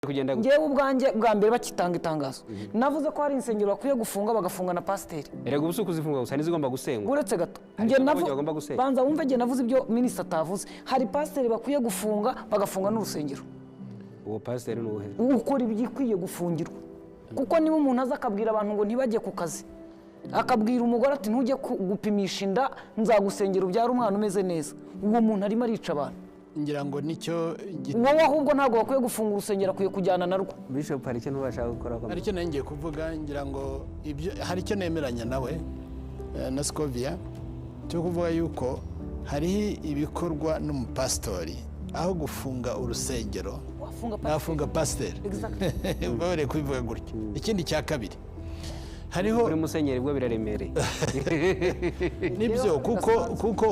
kugenda ngewe ubwanjye bwa mbere bakitanga itangazo navuze ko hari insengero bakwiye gufunga bagafunga na pasiteri. erega ubuso kuzifunga gusa ntizigomba gusengwa uretse gato banza wumve nge navuze ibyo minisita atavuze. hari pasiteri bakwiye gufunga bagafunga n'urusengero. uwo pasiteri n'uwuhe ukora ibigikwiye gufungirwa, kuko niba umuntu aza akabwira abantu ngo ntibajye ku kazi, akabwira umugore ati ntujye gupimisha inda nzagusengera ubyara umwana umeze neza, uwo muntu arimo arica abantu. ngira ngo nicyo wowe ahubwo ntabwo bakwiye gufunga urusengero, akwiye kujyana narwo. Bishop hari icyo ntubashaka gukora hari icyo ngiye kuvuga, ngira ngo ibyo hari icyo nemeranya nawe na Scovia cyo kuvuga yuko hari ibikorwa n'umupasitori aho gufunga urusengero nafunga pasiteri babere kubivuga gutyo. Ikindi cya kabiri hariho buri musenyeri bwo biraremereye nibyo kuko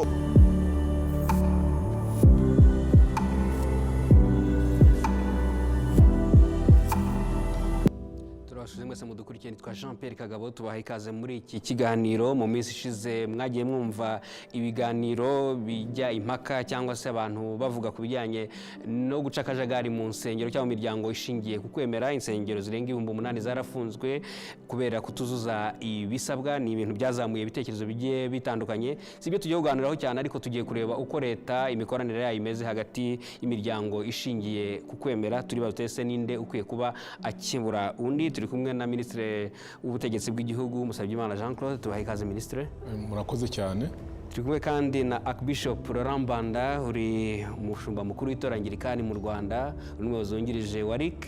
mwese mudukurikiye nitwa Jean Pierre Kagabo, tubaha ikaze muri iki kiganiro. mu minsi ishize mwagiye mwumva ibiganiro bijya impaka cyangwa se abantu bavuga ku bijyanye no guca akajagari mu nsengero cyangwa mu miryango ishingiye ku kwemera. insengero zirenga 8,000 zarafunzwe kubera kutuzuza ibisabwa. ni ibintu byazamuye ibitekerezo bigiye bitandukanye, si byo tugiye kuganiraho cyane, ariko tugiye kureba uko leta imikoranire yayo imeze hagati y'imiryango ishingiye ku kwemera. turi batese ninde ukwiye kuba akibura undi. turi kumwe na Minisitiri w'Ubutegetsi bw'Igihugu Musabyimana Jean Claude, tubaha ikaze Minisitiri. Murakoze cyane. turi kumwe kandi na Archbishop Laurent Mbanda, uri umushumba mukuru w'itorangirikani mu Rwanda, n'umuyobozi wungirije wa RIC,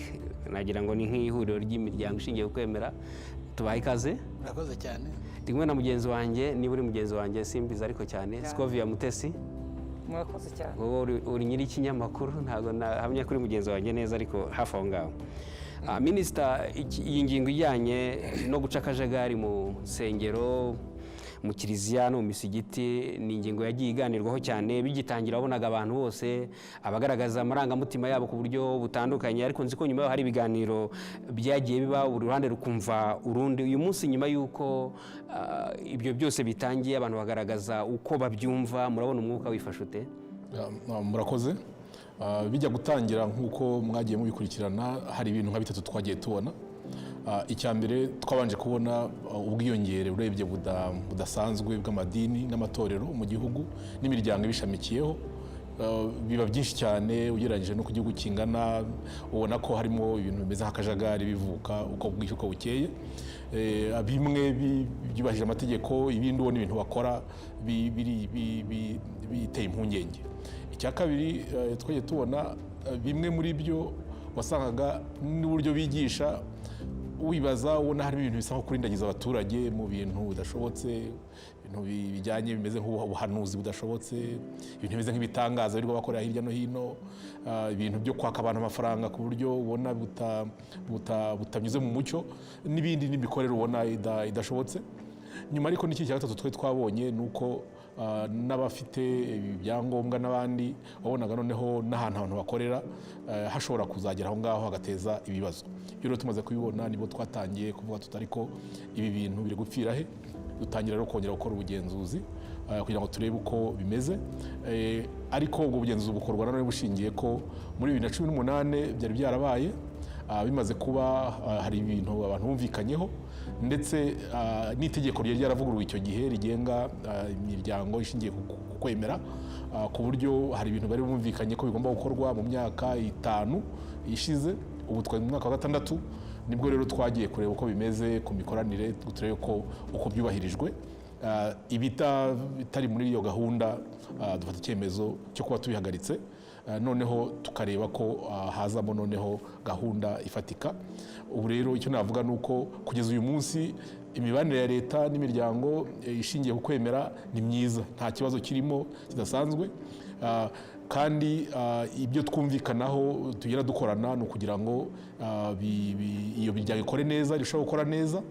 nagira ngo ni nk'ihuriro ry'imiryango ishingiye ku kwemera. tubaha ikaze. murakoze cyane. turi kumwe na mugenzi wanjye, niba uri mugenzi wanjye simbiza ariko cyane, Scovia Mutesi. murakoze cyane. wowe uri nyiri ikinyamakuru, ntabwo nahamya kuri mugenzi wanjye neza, ariko hafi aho ngaho. Minisita, iyi ngingo ijyanye no guca akajagari mu nsengero, mu kiliziya no mu misigiti, ni ingingo yagiye iganirwaho cyane. bigitangira wabonaga abantu bose abagaragaza amarangamutima yabo ku buryo butandukanye, ariko nzi ko nyuma hari ibiganiro byagiye biba, buri ruhande rukumva urundi. uyu munsi nyuma y'uko ibyo byose bitangiye, abantu bagaragaza uko babyumva, murabona umwuka wifashe ute? Murakoze. bijya gutangira nk'uko mwagiye mubikurikirana, hari ibintu nka bitatu twagiye tubona. icya mbere twabanje kubona ubwiyongere urebye budasanzwe bw'amadini n'amatorero mu gihugu n'imiryango ibishamikiyeho. biba byinshi cyane ugereranyije no ku gihugu kingana. ubona ko harimo ibintu bimeze nk'akajagari bivuka uko bwije uko bukeye. bimwe byubahirije amategeko, ibindi ubona ibintu bakora biteye impungenge. icya kabiri twagiye tubona bimwe muri byo wasangaga n'uburyo bigisha wibaza, ubona harimo ibintu bisa nko kurindagiza abaturage mu bintu budashobotse, ibintu bijyanye bimeze nk'ubuhanuzi budashobotse, ibintu bimeze nk'ibitangaza birirwa bakorera hirya no hino, ibintu byo kwaka abantu amafaranga ku buryo ubona butanyuze mu mucyo, n'ibindi n'imikorere ubona idashobotse. nyuma ariko n'iki cya gatatu twe twabonye ni uko n'abafite ibyangombwa n'abandi wabonaga noneho n'ahantu abantu bakorera hashobora kuzagera aho ngaho hagateza ibibazo. rero tumaze kubibona nibo twatangiye kuvuga tutari ko ibi bintu biri gupfira he. dutangira rero kongera gukora ubugenzuzi kugira ngo turebe uko bimeze. ariko ubwo bugenzuzi bukorwa nanone bushingiye ko muri 2018 byari byarabaye, bimaze kuba hari ibintu abantu bumvikanyeho, ndetse n'itegeko ryari ryaravuguruwe icyo gihe rigenga imiryango ishingiye ku kwemera, ku buryo hari ibintu bari bumvikanye ko bigomba gukorwa mu myaka 5 ishize. ubu twari mu mwaka wa 6, nibwo rero twagiye kureba uko bimeze ku mikoranire, turebe ko uko byubahirijwe. bitari muri iyo gahunda dufata icyemezo cyo kuba tubihagaritse, noneho tukareba ko hazamo noneho gahunda ifatika. ubu rero icyo navuga ni uko kugeza uyu munsi imibanire ya leta n'imiryango ishingiye ku kwemera ni myiza, nta kibazo kirimo kidasanzwe. kandi ibyo twumvikanaho tugera dukorana ni ukugira ngo iyo miryango ikore neza, irushaho gukora neza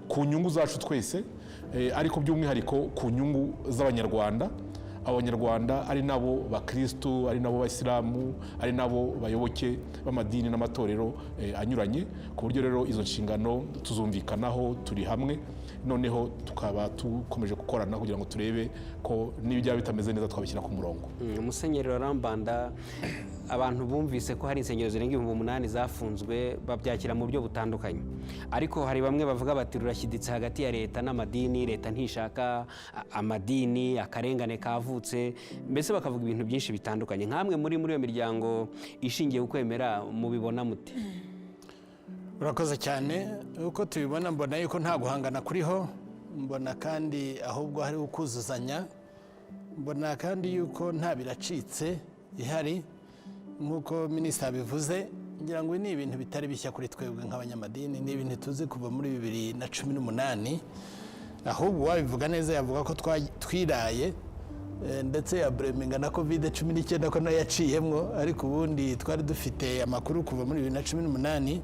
ku nyungu zacu twese, ariko by'umwihariko ku nyungu z'abanyarwanda. abanyarwanda ari nabo bakristo, ari nabo bayisilamu, ari nabo bayoboke b'amadini n'amatorero anyuranye. ku buryo rero izo nshingano tuzumvikanaho turi hamwe, noneho tukaba tukomeje gukorana kugira ngo turebe ko n'ibyo bitameze neza twabishyira ku murongo. Musenyeri Laurent Mbanda, abantu bumvise ko hari insengero zirenga 8,000 zafunzwe babyakira mu buryo butandukanye, ariko hari bamwe bavuga bati rurashyiditse hagati ya leta n'amadini, leta ntishaka amadini, akarengane kavutse, mbese bakavuga ibintu byinshi bitandukanye. Nkamwe muri iyo miryango ishingiye ku kwemera mubibona mute? urakoze cyane. uko tubibona mbona yuko nta guhangana kuriho, mbona kandi ahubwo hari ukuzuzanya, mbona kandi yuko nta biracitse ihari. nk'uko minisitiri abivuze, ngira ngo ni ibintu bitari bishya kuri twebwe nk'abanyamadini, ni ibintu tuzi kuva muri 2018, ahubwo wabivuga neza yavuga ko twiraye ndetse ya bureminga na COVID-19 ko nayo yaciyemwo, ariko ubundi twari dufite amakuru kuva muri 2018.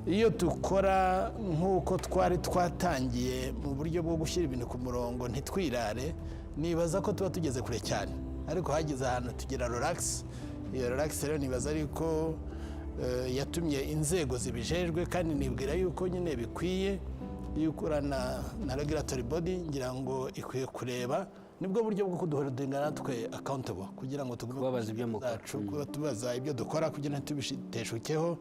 iyo dukora nk'uko twari twatangiye mu buryo bwo gushyira ibintu ku murongo ntitwirare, nibaza ko tuba tugeze kure cyane, ariko hageze ahantu tugira relax. iyo relax rero nibaza ariko yatumye inzego zibijejwe, kandi nibwira yuko nyine bikwiye yuko na regulatory body ngira ngo ikwiye kureba nibwo buryo bwo kuduholdinga natwe accountable, kugira ngo kubabaza ibyo mukora, tubaza ibyo dukora kugira ngo tubiteshukeho.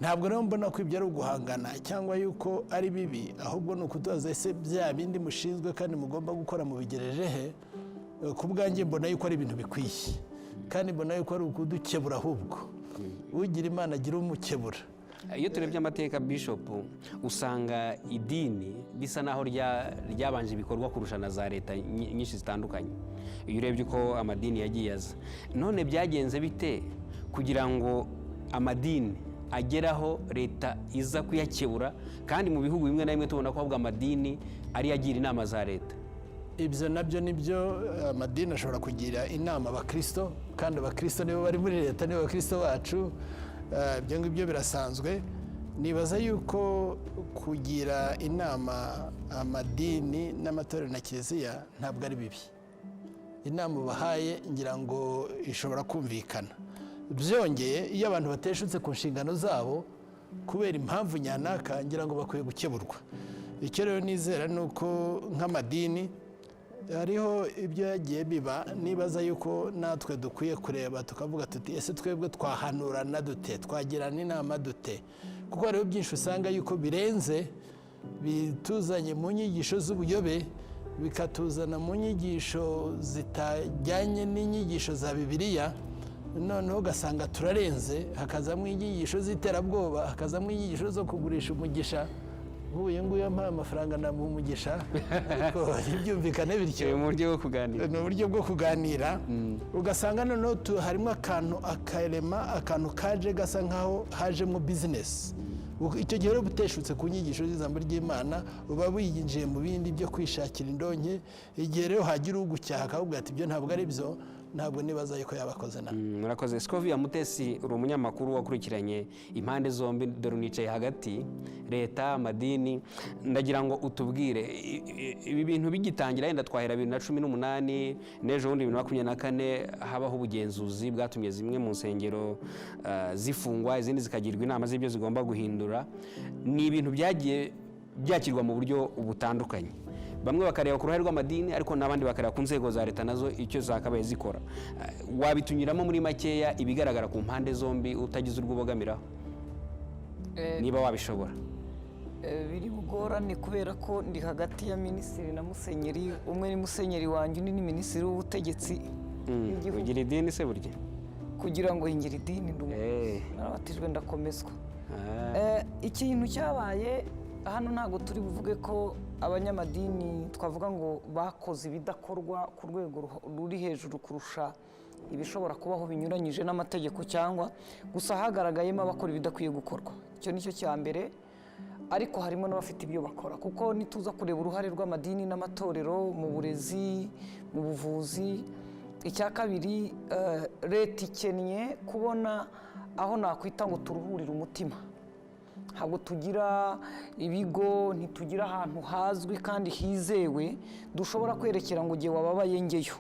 ntabwo rero mbona ko ibyo ari uguhangana cyangwa yuko ari bibi, ahubwo ni ukutubaza ese bya bindi mushinzwe kandi mugomba gukora mubigereje he. ku bwanjye mbona yuko ari ibintu bikwiye, kandi mbona yuko ari ukudukebura, ahubwo ugira Imana agira umukebura. Iyo turebye amateka Bishop, usanga idini bisa naho ryabanje ibikorwa kurusha na za leta nyinshi zitandukanye. iyo urebye uko amadini yagiye aza, none byagenze bite kugira ngo amadini ageraho leta iza kuyakebura, kandi mu bihugu bimwe na bimwe tubona ko ahubwo amadini ari yagira inama za leta? ibyo nabyo nibyo, amadini ashobora kugira inama abakristo, kandi abakristo nibo bari muri leta, nibo abakristo bacu. ibyo ngibyo birasanzwe. nibaza yuko kugira inama amadini n'amatorero na kiliziya ntabwo ari bibi. inama ubahaye ngira ngo ishobora kumvikana. byongeye iyo abantu bateshutse ku nshingano zabo kubera impamvu nyanaka, ngira ngo bakwiye gukeburwa. icyo rero nizera ni uko nk'amadini hariho ibyo yagiye biba, nibaza yuko natwe dukwiye kureba tukavuga tuti ese twebwe twahanurana dute, twagirana inama dute, kuko hariho byinshi usanga yuko birenze, bituzanye mu nyigisho z'ubuyobe, bikatuzana mu nyigisho zitajyanye n'inyigisho za Bibiliya. noneho ugasanga turarenze, hakazamo inyigisho z'iterabwoba, hakazamo inyigisho zo kugurisha umugisha. nk'uyu nguyu yampaye amafaranga namuha umugisha, ariko ntibyumvikane bityo. ni uburyo bwo kuganira, ni uburyo bwo kuganira. ugasanga noneho harimo akantu kaje gasa nkaho hajemo bizinesi. icyo gihe rero buteshutse ku nyigisho z'ijambo ry'Imana, uba winjiye mu bindi byo kwishakira indonke. igihe rero hagira ugucyaha akavuga ati ibyo ntabwo ari byo, ntabwo nibaza yuko yabakoze nabi. murakoze. Scovia Mutesi, uri umunyamakuru wakurikiranye impande zombi, dore unicaye hagati, leta, amadini. ndagira ngo utubwire ibi bintu bigitangira, yenda twahera 2018 n'ejo bundi 2024 habaho ubugenzuzi bwatumye zimwe mu nsengero zifungwa, izindi zikagirwa inama z'ibyo zigomba guhindura. ni ibintu byagiye byakirwa mu buryo butandukanye. bamwe bakareba ku ruhare rw'amadini, ariko n'abandi bakareba ku nzego za leta nazo icyo zakabaye zikora. wabitunyuramo muri makeya ibigaragara ku mpande zombi utagize urwo ubogamiraho, niba wabishobora? biri bugorane kubera ko ndi hagati ya minisitiri na musenyeri. umwe ni musenyeri wanjye, undi ni minisitiri w'ubutegetsi bw'igihugu. ugira idini se burya? kugira ngo hingire idini narabatijwe ndakomezwa. ikintu cyabaye hano, ntabwo turi buvuge ko abanyamadini twavuga ngo bakoze ibidakorwa ku rwego ruri hejuru kurusha ibishobora kubaho binyuranyije n'amategeko, cyangwa gusa hagaragayemo abakora ibidakwiye gukorwa. icyo ni cyo cya mbere, ariko harimo n'abafite ibyo bakora, kuko nituza kureba uruhare rw'amadini n'amatorero mu burezi, mu buvuzi. icya kabiri, leta ikennye kubona aho nakwita ngo turuhurire umutima. ntabwo tugira ibigo, ntitugira ahantu hazwi kandi hizewe dushobora kwerekera ngo igihe wababaye ngeyo.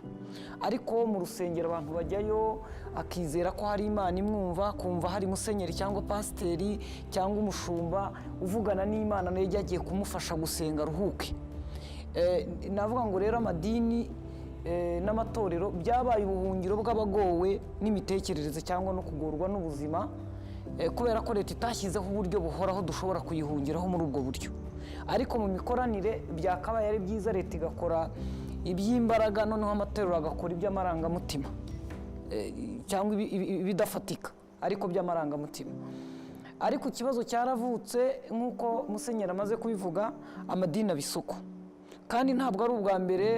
ariko mu rusengero abantu bajyayo akizera ko hari Imana imwumva, kumva hari musenyeri cyangwa pasiteri cyangwa umushumba uvugana n'Imana, nayo agiye kumufasha gusenga aruhuke. navuga ngo rero amadini n'amatorero byabaye ubuhungiro bw'abagowe n'imitekerereze cyangwa no kugorwa n'ubuzima, kubera ko leta itashyizeho uburyo buhoraho dushobora kuyihungiraho muri ubwo buryo. Ariko mu mikoranire byakabaye ari byiza leta igakora iby'imbaraga, noneho amatorero agakora iby'amarangamutima cyangwa ibidafatika ariko by'amarangamutima. Ariko ikibazo cyaravutse nk'uko Musenyeri amaze kubivuga, amadini aba isoko. Kandi ntabwo ari ubwa mbere,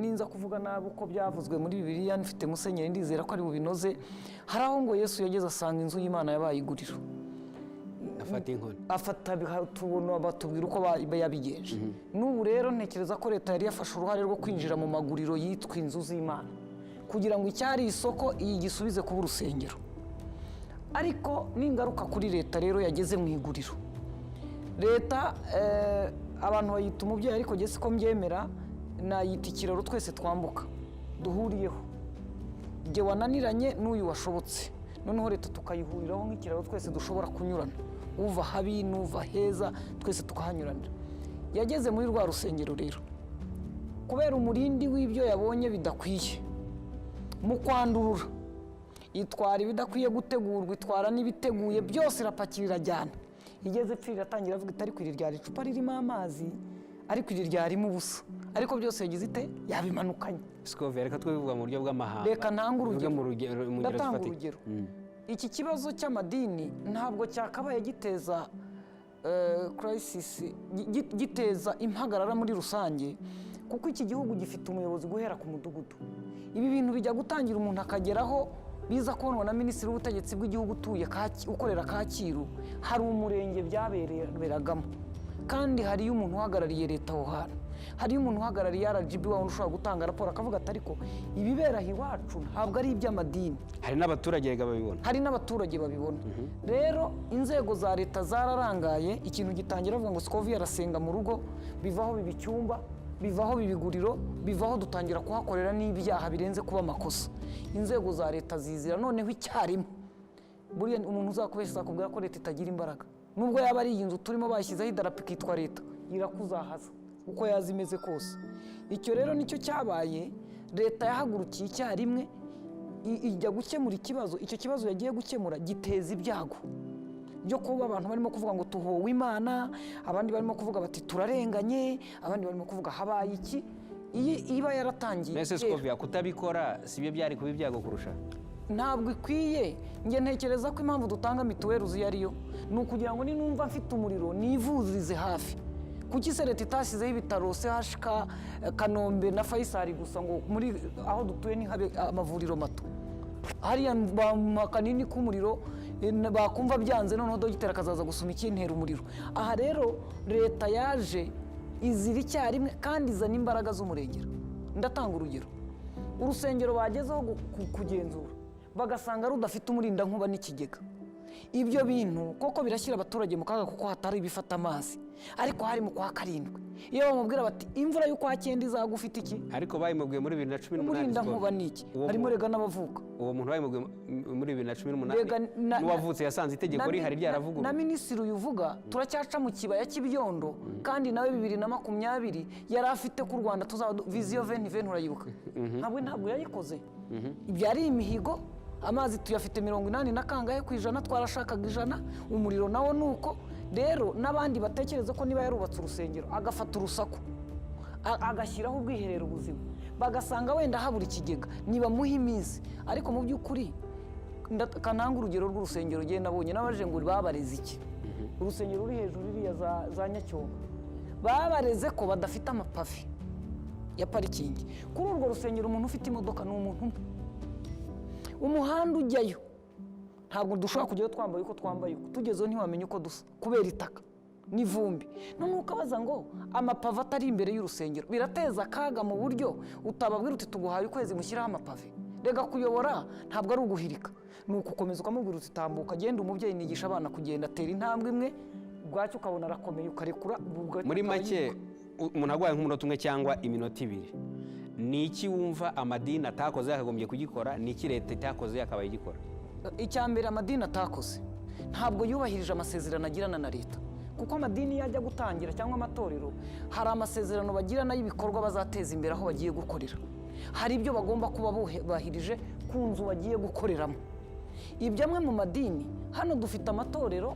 ninza kuvuga nabi uko byavuzwe muri Bibiliya, nifite Musenyeri ndizera ko ari bubinoze. Hari aho ngo Yesu yageze asanga inzu y'Imana yabaye iguriro, afata inkoni, tubona batubwira uko yabigenje. N'ubu rero ntekereza ko leta yari yafashe uruhare rwo kwinjira mu maguriro yitwa inzu z'Imana, kugira ngo icyari isoko iyi gisubize kuba urusengero. Ariko n'ingaruka kuri leta rero yageze mu iguriro. Leta abantu bayita umubyeyi, ariko jye siko mbyemera, nayita ikiraro twese twambuka duhuriyeho. Jye wananiranye n'uyu washobotse, noneho leta tukayihuriraho nk'ikiraro twese dushobora kunyurana, uva habi n'uva heza twese tukahanyuranira. Yageze muri rwa rusengero rero, kubera umurindi w'ibyo yabonye bidakwiye, mu kwandurura itwara ibidakwiye gutegurwa, itwara n'ibiteguye, byose irapakira irajyana. Igeze ipfa iratangira avuga iti ariko iri ryari icupa ririmo amazi, ariko iri ryarimo ubusa, ariko byose yagize ite yabimanukanye. Scovia, reka twivuga mu buryo bw'amahanga. Reka ntange urugero, ndatanga urugero. Iki kibazo cy'amadini ntabwo cyakabaye giteza crisis, giteza impagarara muri rusange, kuko iki gihugu gifite umuyobozi guhera ku mudugudu. Ibi bintu bijya gutangira umuntu akageraho biza kubonwa na Minisitiri w'Ubutegetsi bw'igihugu ukorera Kacyiru. Hari umurenge byaberagamo, kandi hariyo umuntu uhagarariye leta aho hantu, hariyo umuntu uhagarariye RGB wa ushobora gutanga raporo akavuga ati ariko ibibera iwacu ntabwo ari iby'amadini. Hari n'abaturage babibona, hari n'abaturage babibona. Rero inzego za leta zararangaye, ikintu gitangira avuga ngo Scovia arasenga mu rugo, bivaho biba icyumba, bivaho bibiguriro, bivaho dutangira kuhakorera n'ibyaha birenze kuba amakosa. Inzego za leta zizira noneho icyarimwe. Buriya umuntu uzakubeshya akubwira ko leta itagira imbaraga, nubwo yaba ari iyi nzu turimo bashyizeho idarapo ikitwa leta, irakuzahaza uko yazi imeze kose. Icyo rero nicyo cyabaye, leta yahagurukiye icyarimwe ijya gukemura ikibazo. Icyo kibazo yagiye gukemura giteza ibyago byo kuba abantu barimo kuvuga ngo tuhowe Imana, abandi barimo kuvuga bati turarenganye, abandi barimo kuvuga habaye iki. Iyi iba yaratangiye. Mbese Scovia, kutabikora si byo byari kuba ibyago kurusha? Ntabwo ikwiye. Njye ntekereza ko impamvu dutanga mituweli uzi ariyo, ni ukugira ngo ninumva mfite umuriro nivurize hafi. Kuki se leta itashyizeho ibitaro CHK Kanombe na Faisal gusa ngo muri aho dutuye ni habe amavuriro mato? Hariya kanini k'umuriro bakumva byanze, noneho dogiteri akazaza gusuma ikintera umuriro. Aha rero leta yaje izira icyarimwe kandi izana imbaraga z'umurengera. Ndatanga urugero, urusengero bagezeho kugenzura bagasanga rudafite umurindankuba n'ikigega. Ibyo bintu koko birashyira abaturage mu kaga, kuko hatari ibifata amazi. Ariko hari mu kwa karindwi, iyo bamubwira bati imvura y'ukwa cyenda izagufite iki, ariko bayimubwiye muri 2018. umurindankuba ni iki? Harimo rega n'abavuka. Uwo muntu bayimubwiye muri 2018 n'uwavutse yasanze itegeko rihari ryaravugurwa. Na minisitiri uvuga turacyaca mu kibaya cy'ibyondo, kandi nawe 2020 yari afite ku Rwanda tuzaba vision 2020 urayibuka. Ntabwo yayikoze. Ibyo ari imihigo. Amazi tuyafite 80 na kangahe ku ijana, twarashakaga 100. Umuriro nawo nuko. Rero n'abandi batekereza ko niba yarubatse urusengero agafata urusaku agashyiraho ubwiherero ubuzima, bagasanga wenda habura ikigega, niba muha iminsi. Ariko mu by'ukuri kananga urugero rw'urusengero genda nabonye n'abaje ngo babareze iki. Urusengero ruri hejuru iriya za Nyacyonga, babareze ko badafite amapave ya parikingi. Kuri urwo rusengero umuntu ufite imodoka ni umuntu umwe. Umuhanda ujyayo ntabwo dushobora kujyayo twambaye uko twambaye, tugezeho ntiwamenye uko dusa kubera itaka n'ivumbi. None ukabaza ngo amapave atari imbere y'urusengero birateza akaga mu buryo utababwira uti tuguhaye ukwezi mushyiraho amapave. Rega kuyobora ntabwo ari uguhirika, ni ukukomeza ukamubwira uti tambuka, genda. Umubyeyi nigisha abana kugenda, atera intambwe imwe, bwacyo ukabona arakomeye ukarekura. Muri make umuntu arwaye nk'umunota umwe cyangwa iminota 2, ni iki wumva amadini atakoze yakagombye kugikora, ni iki leta itakoze yakabaye igikora? Icya mbere amadini atakoze, ntabwo yubahirije amasezerano agirana na leta. Kuko amadini yajya gutangira cyangwa amatorero, hari amasezerano bagirana y'ibikorwa bazateza imbere aho bagiye gukorera. hari ibyo bagomba kuba bubahirije ku nzu bagiye gukoreramo. Ibyo amwe mu madini, hano dufite amatorero,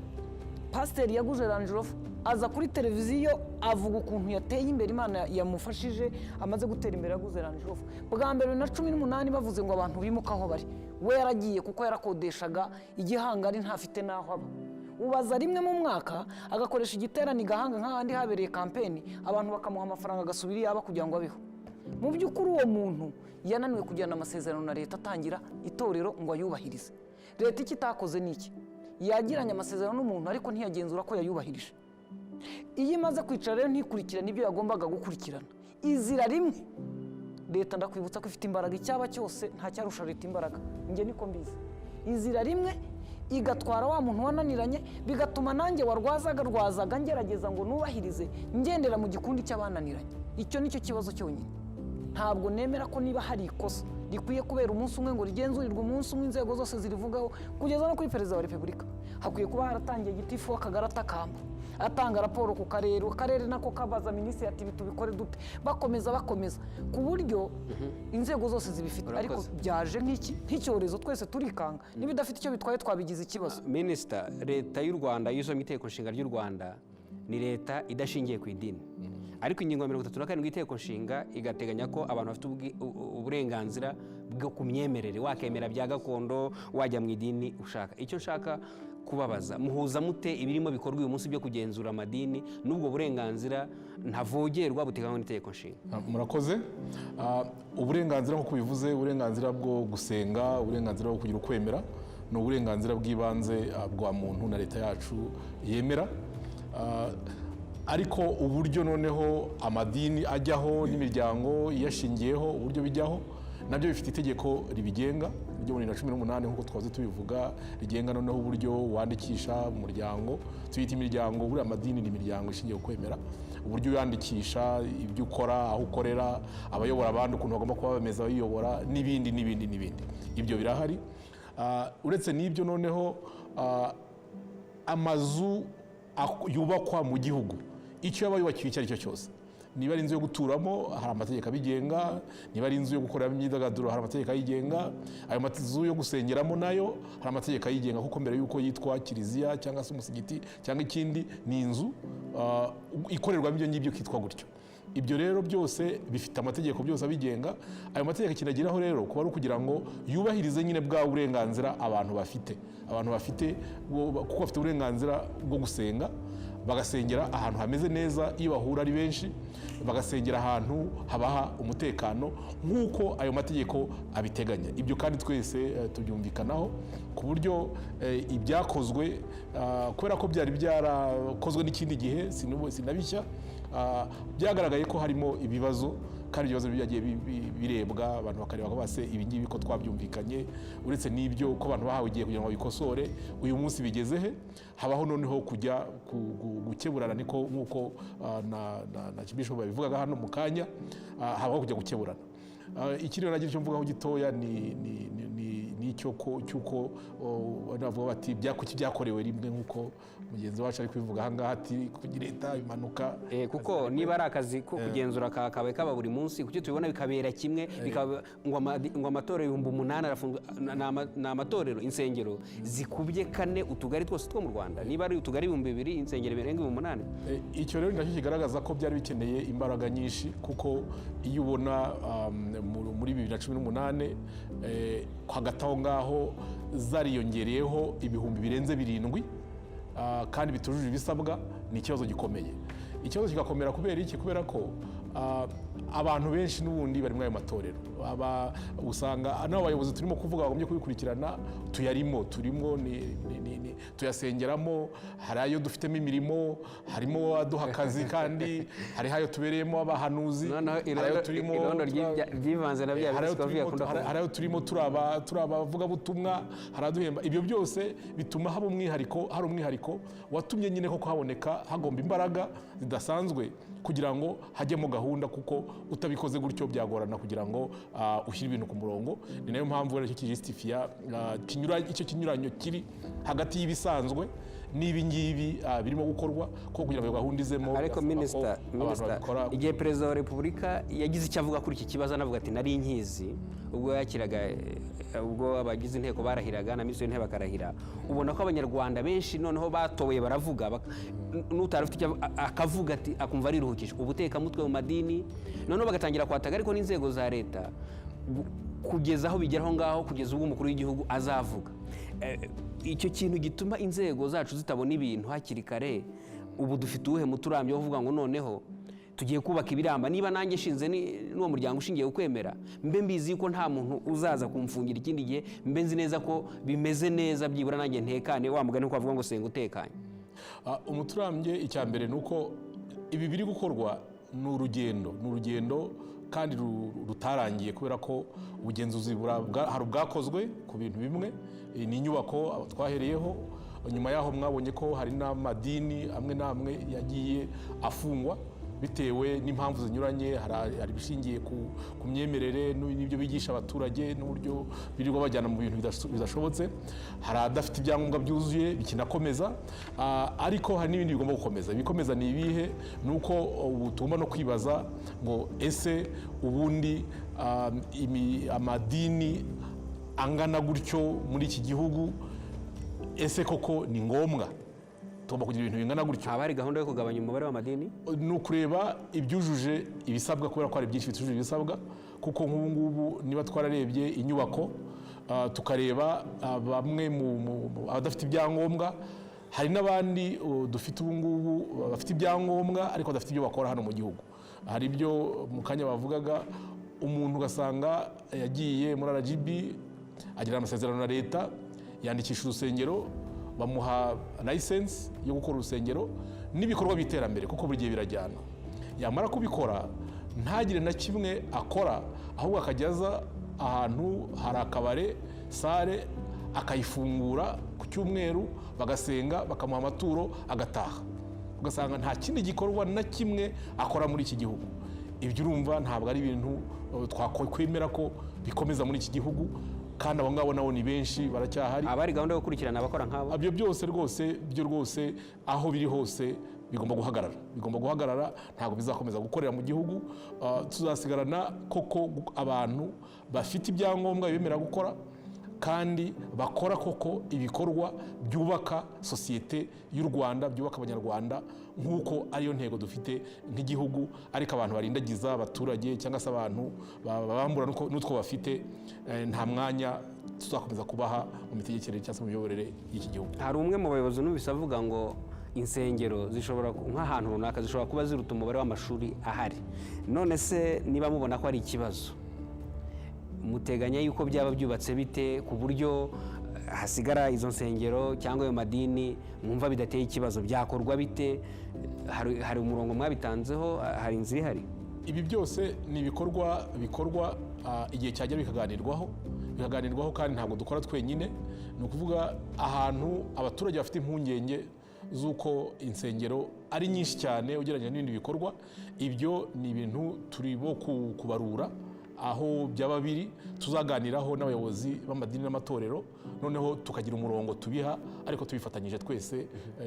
pasiteri yaguze Range Rover aza kuri televiziyo avuga ukuntu yateye imbere, Imana yamufashije, amaze gutera imbere yaguze Range Rover. Bwa mbere na 18 bavuze ngo abantu bimuka aho bari, we yaragiye kuko yarakodeshaga igihangari ntafite n'aho aba. Ubaza rimwe mu mwaka agakoresha igiterane igahanga nk'ahandi habereye kampeni, abantu bakamuha amafaranga agasubira iyaba kugira ngo abeho. Mu by'ukuri uwo muntu yananiwe kugirana amasezerano na leta atangira itorero ngo ayubahirize. Leta iki itakoze niki? Yagiranye amasezerano n'umuntu ariko ntiyagenzura ko yayubahirije. Iyo imaze kwicara rero ntikurikirana ibyo yagombaga gukurikirana, izira rimwe. Leta ndakwibutsa ko ifite imbaraga, icyaba cyose nta cyarusha leta imbaraga, njye niko mbizi. Izira rimwe igatwara wa muntu wananiranye, bigatuma nanjye warwazaga ngerageza ngo nubahirize, ngendera mu gikundi cy'abananiranye. Icyo nicyo kibazo cyonyine. Ntabwo nemera ko niba hari ikosa rikwiye kubera umunsi umwe ngo rigenzurirwe umunsi umwe, inzego zose zirivugaho kugeza no kuri perezida wa repubulika. Hakwiye kuba haratangiye gitifu w'akagari atakamba, atanga raporo ku karere nako kabaza minisitiri ati tubikore dute, bakomeza ku buryo inzego zose zibifite. Ariko byaje nk'icyorezo, twese turikanga, n'ibidafite icyo bitwaye twabigize ikibazo. Minisita, leta y'u Rwanda y'isoma itegeko nshinga ry'u Rwanda ni leta idashingiye ku idini, ariko ingingo ya 37 y'Itegeko Nshinga igateganya ko abantu bafite uburenganzira bwo ku myemerere, wakemera bya gakondo, wajya mu idini ushaka. Icyo nshaka kubabaza, muhuza mute ibirimo bikorwa uyu munsi byo kugenzura amadini n'ubwo burenganzira ntavogerwa buteganywa n'Itegeko Nshinga? Murakoze. Uburenganzira nk'uko bivuze, uburenganzira bwo gusenga, uburenganzira bwo kugira ukwemera, ni uburenganzira bw'ibanze bwa muntu na leta yacu yemera. Ariko uburyo noneho amadini ajyaho n'imiryango iyashingiyeho, uburyo bijyaho nabyo bifite itegeko ribigenga ryo muri 2018 nk'uko twaze tubivuga, rigenga noneho uburyo wandikisha umuryango. Tuyita imiryango, buri amadini ni imiryango ishingiye ku kwemera, uburyo yandikisha ibyo ukora, aho ukorera, abayobora abandi ukuntu bagomba kuba bameze abayobora, n'ibindi. Ibyo birahari. Uretse n'ibyo noneho amazu yubakwa mu gihugu, icyo yaba yubakiwe icyo ari cyo cyose, niba ari inzu yo guturamo hari amategeko abigenga, niba ari inzu yo gukoreramo imyidagaduro hari amategeko ayigenga, ayo mazu yo gusengeramo nayo hari amategeko ayigenga, kuko mbere y'uko yitwa kiliziya cyangwa se umusigiti cyangwa ikindi, ni inzu ikorerwamo ibyo ngibyo kitwa gutyo. Ibyo rero byose bifite amategeko byose abigenga. Ayo mategeko ikinagiraho rero kuba ari ukugira ngo yubahirize nyine bwa burenganzira abantu bafite kuko bafite uburenganzira bwo gusenga, bagasengera ahantu hameze neza iyo bahura ari benshi, bagasengera ahantu habaha umutekano nk'uko ayo mategeko abiteganya. Ibyo kandi twese tubyumvikanaho, ku buryo ibyakozwe kubera ko byari byarakozwe n'ikindi gihe sinabishya, byagaragaye ko harimo ibibazo, kandi ibibazo byagiye birebwa, abantu bakareba ko base ibi ngibi ko twabyumvikanye. Uretse n'ibyo ko abantu bahawe igihe kugira ngo babikosore, uyu munsi bigeze he, habaho noneho kujya gukeburana, niko nk'uko na Bishop babivugaga hano mu kanya, habaho kujya gukeburana. Ikindi nagira icyo mvugaho gitoya ni cyuko bavuga bati kuki byakorewe rimwe, nk'uko mugenzi wacu ari kubivuga aha ngaha ati kugira leta imanuka. Kuko niba ari akazi ko kugenzura kabaye kaba buri munsi, kuki tubibona bikabera kimwe, ngo amatorero 8,000 arafunzwe. Ni amatorero, insengero zikubye 4 utugari twose two mu Rwanda, niba ari utugari 2,000 insengero birenga 8,000. Icyo rero nacyo kigaragaza ko byari bikeneye imbaraga nyinshi, kuko iyo ubona muri 2018 hagati aho ngaho zariyongereyeho ibihumbi birenze 7, kandi bitujuje ibisabwa. Ni ikibazo gikomeye. Ikibazo kigakomera kubera iki? Kubera ko abantu benshi n'ubundi bari muri ayo matorero, usanga n'abo bayobozi turimo kuvuga bagombye kubikurikirana, turimo tuyasengeramo, hari ayo dufitemo imirimo, harimo aduha akazi, kandi hari ayo tubereyemo abahanuzi, hari ayo turimo turabavuga butumwa, hari aduhemba. Ibyo byose bituma haba umwihariko watumye nyine ko haboneka hagomba imbaraga zidasanzwe kugira ngo hajyemo gahunda, kuko utabikoze gutyo byagorana kugira ngo ushyire ibintu ku murongo. Ni nayo mpamvu rero kijustifia icyo kinyuranyo kiri hagati y'ibisanzwe n'ibi ngibi birimo gukorwa ko kugira ngo gahunda izemo. Ariko minisita, igihe perezida wa repubulika yagize icyo avuga kuri iki kibazo, anavuga ati nari nkizi, ubwo yakiraga, ubwo abagize inteko barahiraga na minisitiri w'intebe bakarahira, ubona ko abanyarwanda benshi noneho batoye baravuga, n'utari ufite icyo akavuga ati akumva ariruhukije ubutekamutwe mu madini, noneho bagatangira kwataga ariko n'inzego za leta kugeza aho bigeraho ngaho, kugeza ubwo umukuru w'igihugu azavuga. Icyo kintu gituma inzego zacu zitabona ibintu hakiri kare. Ubu dufite uwuhe muturambye wo kuvuga ngo noneho tugiye kubaka ibiramba, niba nanjye nshinze n'uwo muryango ushingiye ukwemera, mbe mbizi ko nta muntu uzaza kumfungira ikindi gihe, mbe nzi neza ko bimeze neza, byibura nanjye ntekane, wa mugani ko avuga ngo senga utekanye. Umuturambye icya mbere ni uko ibi biri gukorwa ni urugendo kandi rutarangiye, kubera ko ubugenzuzi hari ubwakozwe ku bintu bimwe, ni inyubako twahereyeho, nyuma yaho mwabonye ko hari n'amadini amwe n'amwe yagiye afungwa bitewe n'impamvu zinyuranye, hari ibishingiye ku myemerere n'ibyo bigisha abaturage n'uburyo birirwa bajyana mu bintu bidashobotse, hari adafite ibyangombwa byuzuye bikinakomeza, ariko hari n'ibindi bigomba gukomeza. Ibikomeza ni ibihe? Ni uko ubu tugomba no kwibaza ngo ese ubundi amadini angana gutyo muri iki gihugu, ese koko ni ngombwa? Tugomba kugira ibintu bingana gutyo. Haba hari gahunda yo kugabanya umubare w'amadini? Ni ukureba ibyujuje ibisabwa, kubera ko hari byinshi bitujuje ibisabwa, kuko nk'ubu ngubu niba twararebye inyubako tukareba bamwe abadafite ibyangombwa, hari n'abandi dufite ubu ngubu bafite ibyangombwa ariko badafite ibyo bakora hano mu gihugu. Hari ibyo mu kanya bavugaga, umuntu ugasanga yagiye muri RGB agirana amasezerano na leta, yandikisha urusengero, bamuha license yo gukora urusengero n'ibikorwa by'iterambere, kuko buri gihe birajyana. Yamara kubikora ntagire na kimwe akora, ahubwo akajyaza ahantu hari akabare, sare, akayifungura ku cyumweru, bagasenga, bakamuha amaturo, agataha. Ugasanga nta kindi gikorwa na kimwe akora muri iki gihugu. Ibyo urumva ntabwo ari ibintu twakwemera ko bikomeza muri iki gihugu, kandi abo ngabo nabo ni benshi, baracyahari. Abari gahunda yo gukurikirana abakora nk'abo, ibyo byose rwose aho biri hose bigomba guhagarara, ntabwo bizakomeza gukorera mu gihugu. Tuzasigarana koko abantu bafite ibyangombwa bibemera gukora, kandi bakora koko ibikorwa byubaka sosiyete y'u Rwanda, byubaka abanyarwanda, nk'uko ariyo ntego dufite nk'igihugu. Ariko abantu barindagiza abaturage cyangwa se abantu babambura n'utwo bafite, nta mwanya tuzakomeza kubaha mu mitegekere cyangwa se mu miyoborere y'iki gihugu. Hari umwe mu bayobozi n'ubise avuga ngo insengero zishobora nk'ahantu runaka zishobora kuba ziruta umubare w'amashuri ahari. None se niba mubona ko ari ikibazo, muteganya yuko byaba byubatse bite ku buryo hasigara izo nsengero cyangwa ayo madini mwumva bidateye ikibazo? Byakorwa bite? Hari umurongo mwabitanzeho? Hari inzira ihari? Ibi byose ni ibikorwa bikorwa igihe cyajya bikaganirwaho, kandi ntabwo dukora twenyine. Ni ukuvuga ahantu abaturage bafite impungenge z'uko insengero ari nyinshi cyane ugereranyije n'ibindi bikorwa, ibyo ni ibintu turimo kubarura aho byaba biri, tuzaganiraho n'abayobozi b'amadini n'amatorero, noneho tukagira umurongo tubiha, ariko tubifatanyije twese,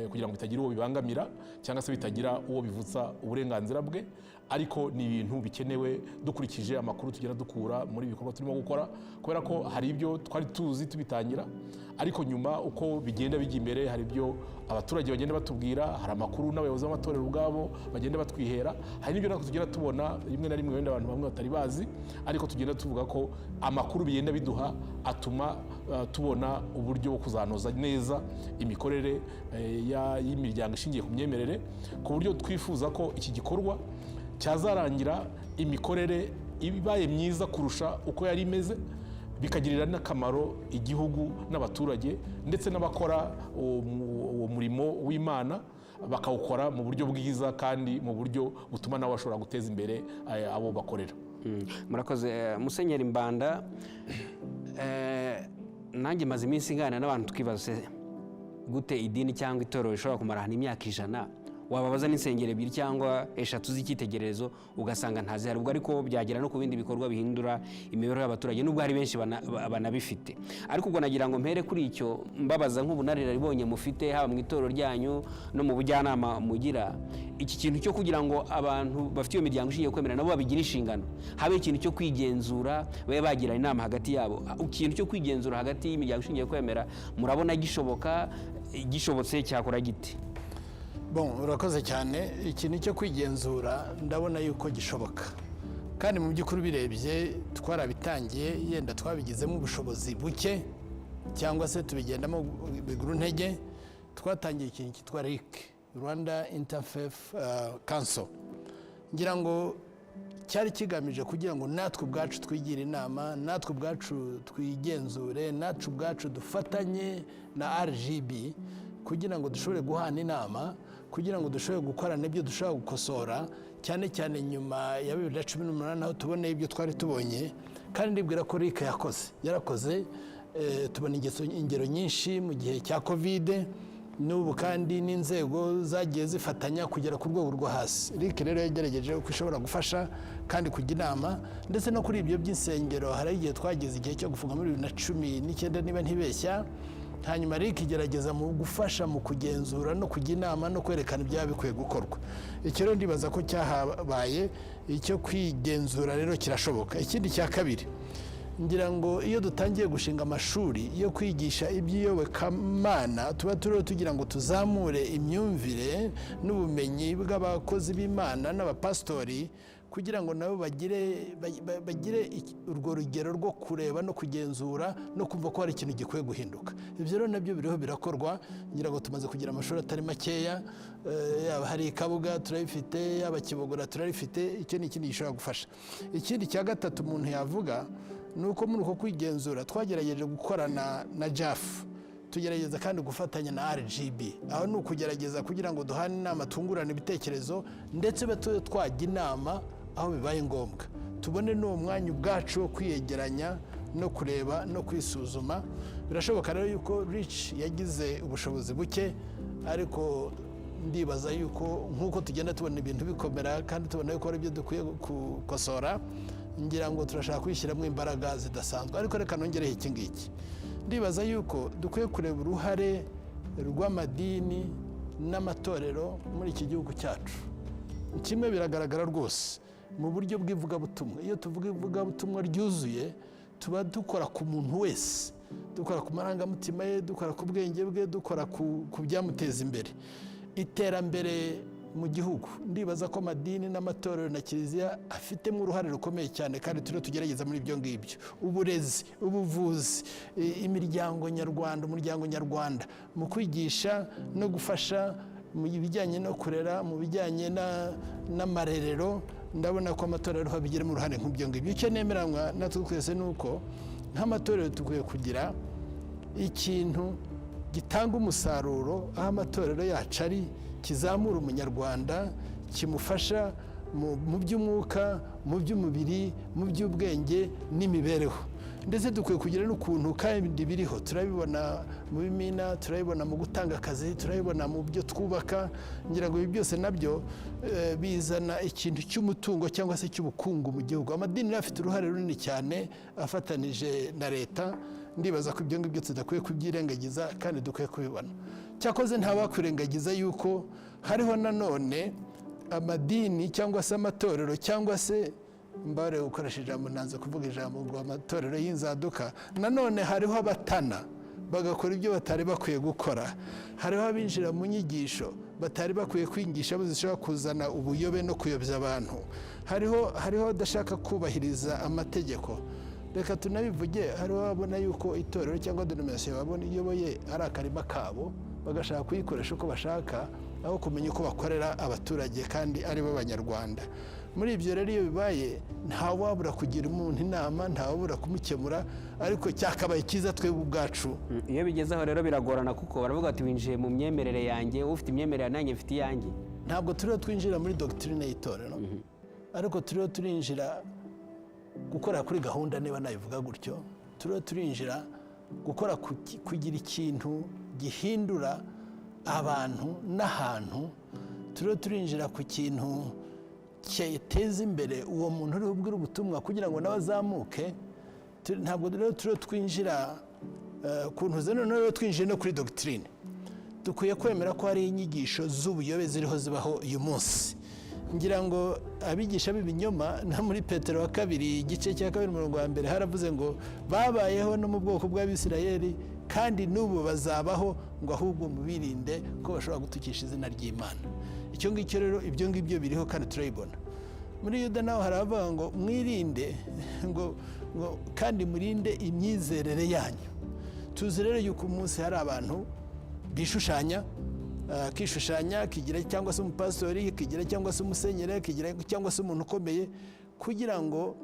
kugira ngo bitagira uwo bibangamira cyangwa se bitagira uwo bivutsa uburenganzira bwe. Ariko ni ibintu bikenewe dukurikije amakuru tugenda dukura muri ibikorwa turimo gukora, kubera ko hari ibyo twari tuzi tubitangira, ariko nyuma uko bigenda bijya imbere hari ibyo abaturage bagenda batubwira, hari amakuru n'abayobozi b'amatorero ubwabo bagenda batwihera, hari n'ibyo natwe tugenda tubona rimwe na rimwe wenda abantu bamwe batari bazi, ariko tugenda tuvuga ko amakuru bigenda biduha atuma tubona uburyo bwo kuzanoza neza imikorere y'imiryango ishingiye ku myemerere, ku buryo twifuza ko iki gikorwa cyazarangira imikorere ibaye myiza kurusha uko yari imeze, bikagirira n'akamaro igihugu n'abaturage, ndetse n'abakora uwo murimo w'Imana bakawukora mu buryo bwiza kandi mu buryo butuma nabo bashobora guteza imbere abo bakorera. Murakoze Musenyeri Mbanda. Nanjye maze iminsi nganira n'abantu tukibaza gute idini cyangwa itorero rishobora kumara imyaka 100 wababaza n'insengero ebyiri cyangwa eshatu z'icyitegererezo ugasanga ntazihari. Ubwo ariko byagera no ku bindi bikorwa bihindura imibereho y'abaturage nubwo hari benshi banabifite. Ariko ubwo nagira ngo mpere kuri icyo mbabaza nk'ubunararibonye mufite haba mu itorero ryanyu no mu bujyanama mugira, iki kintu cyo kugira ngo abantu bafite iyo miryango ishingiye kwemera nabo babigira inshingano, habe ikintu cyo kwigenzura, babe bagira inama hagati yabo. Ikintu cyo kwigenzura hagati y'imiryango ishingiye kwemera murabona gishoboka? Gishobotse cyakora giti? Bon, urakoze cyane. Ikintu cyo kwigenzura ndabona yuko gishoboka, kandi mu by'ukuri birebye twarabitangiye, yenda twabigizemo ubushobozi buke cyangwa se tubigendamo biguru ntege. Twatangiye ikintu cyitwa RIC, Rwanda Interfaith Council, ngira ngo cyari kigamije kugira ngo natwe ubwacu twigire inama, natwe ubwacu twigenzure, natwe ubwacu dufatanye na RGB kugira ngo dushobore guhana inama, kugira ngo dushobore gukorana ibyo dushobora gukosora, cyane cyane nyuma ya 2018 aho tuboneye ibyo twari tubonye. Kandi ndibwira ko RIC yarakoze, tubona ingero nyinshi mu gihe cya Covid, n'ubu kandi n'inzego zagiye zifatanya kugera ku rwego rwo hasi. RIC rero yagerageje uko ishobora gufasha kandi kujya inama, ndetse no kuri ibyo by'insengero hari igihe twageze igihe cyo gufunga muri 2019 niba ntibeshya. Hanyuma RIC igerageza mu gufasha mu kugenzura no kujya inama no kwerekana ibyaba bikwiye gukorwa. Icyo rero ndibaza ko cyahabaye, icyo kwigenzura rero kirashoboka. Ikindi cya kabiri, ngira ngo iyo dutangiye gushinga amashuri yo kwigisha iby'iyobokamana, tuba turiho tugira ngo tuzamure imyumvire n'ubumenyi bw'abakozi b'Imana n'abapasitori, kugira ngo nabo bagire urwo rugero rwo kureba no kugenzura no kumva ko hari ikintu gikwiye guhinduka. Ibyo rero nabyo biriho birakorwa. Ngira ngo tumaze kugira amashuri atari makeya, yaba hari Kabuga turabifite, yaba Kibogora turabifite. Icyo ni ikindi gishobora gufasha. Ikindi cya gatatu umuntu yavuga nuko muri uko kwigenzura twagerageje gukorana na JAF, tugerageza kandi gufatanya na RGB. Aho ni ukugerageza kugira ngo duhane inama, tungurane ibitekerezo, ndetse twajya inama aho bibaye ngombwa, tubone n'uwo mwanya ubwacu wo kwiyegeranya no kureba no kwisuzuma. Birashoboka rero yuko RIC yagize ubushobozi buke, ariko ndibaza yuko nk'uko tugenda tubona ibintu bikomera kandi tubona yuko ari byo dukwiye gukosora, ngira ngo turashaka kwishyiramo imbaraga zidasanzwe. Ariko reka nongereho iki ngiki, ndibaza yuko dukwiye kureba uruhare rw'amadini n'amatorero muri iki gihugu cyacu. Kimwe biragaragara rwose mu buryo bw'ivugabutumwa. Iyo tuvuga ivugabutumwa ryuzuye, tuba dukora ku muntu wese, dukora ku marangamutima ye, dukora ku bwenge bwe, dukora ku byamuteza imbere, iterambere mu gihugu. Ndibaza ko amadini n'amatorero na kiliziya afitemo uruhare rukomeye cyane, kandi turiho tugerageza muri ibyo ngibyo: uburezi, ubuvuzi, imiryango nyarwanda, umuryango nyarwanda, mu kwigisha no gufasha mu bijyanye no kurera, mu bijyanye n'amarerero. Ndabona ko amatorero habigiramo uruhare nk'ibyo ngibyo. Icyo nemeranywa natwe twese ni uko nk'amatorero dukwiye kugira ikintu gitanga umusaruro aho amatorero yacu ari, kizamura umunyarwanda, kimufasha mu by'umwuka, mu by'umubiri, mu by'ubwenge n'imibereho. Ndetse dukwiye kugira n'ukuntu kandi biriho turabibona mu bimina, turabibona mu gutanga akazi, turabibona mu byo twubaka. Ngira ngo ibi byose nabyo bizana ikintu cy'umutungo cyangwa se cy'ubukungu mu gihugu. Amadini afite uruhare runini cyane afatanije na leta. Ndibaza ko ibyo ngibyo tudakwiye kubyirengagiza kandi dukwiye kubibona. Cyakoze ntawakwirengagiza yuko hariho nanone amadini cyangwa se amatorero, cyangwa se mbare gukoresha ijambo, nanze kuvuga ijambo ngo amatorero y'inzaduka, nanone hariho abatana bagakora ibyo batari bakwiye gukora. Hariho abinjira mu nyigisho batari bakwiye kwigisha, zishobora kuzana ubuyobe no kuyobya abantu. Hariho adashaka kubahiriza amategeko. Reka tunabivuge, hariho ababona yuko itorero cyangwa denomination babona iyoboye ari akarima kabo, bagashaka kuyikoresha uko bashaka, aho kumenya uko bakorera abaturage kandi ari bo Banyarwanda. Muri ibyo rero iyo bibaye, ntawabura kugira umuntu inama, ntawabura kumukemura, ariko cyakabaye cyiza twebwe ubwacu. Iyo bigezeho rero biragorana, kuko baravuga ati winjiye mu myemerere yanjye, ufite imyemerere nanjye mfite iyanjye. Ntabwo turiho twinjira muri doctrine y'itorero, ariko turiho turinjira gukora kuri gahunda, niba nabivuga gutyo. Turiho turinjira gukora kugira ikintu gihindura abantu n'ahantu, turiho turinjira ku kintu cyateza imbere uwo muntu uriho ubwira ubutumwa kugira ngo nawe azamuke. Ntabwo rero turiho twinjira ku ntuze, noneho rero twinjiye no kuri dogitirine. Dukwiye kwemera ko hari inyigisho z'ubuyobe ziriho zibaho uyu munsi. Ngira ngo abigisha b'ibinyoma na muri Petero wa kabiri igice cya 2 umurongo wa 1 haravuze ngo babayeho no mu bwoko bw'Abisirayeli kandi n'ubu bazabaho, ngo ahubwo mubirinde ko bashobora gutukisha izina ry'Imana. Icyo ngicyo rero, ibyo ngibyo biriho kandi turayibona. Muri Yuda naho haravuga ngo mwirinde ngo kandi murinde imyizerere yanyu. Tuzi rero yuko umunsi hari abantu bishushanya, kishushanya kigira cyangwa se umupastori, kigira cyangwa se umusenyeri, kigira cyangwa se umuntu ukomeye, kugira ngo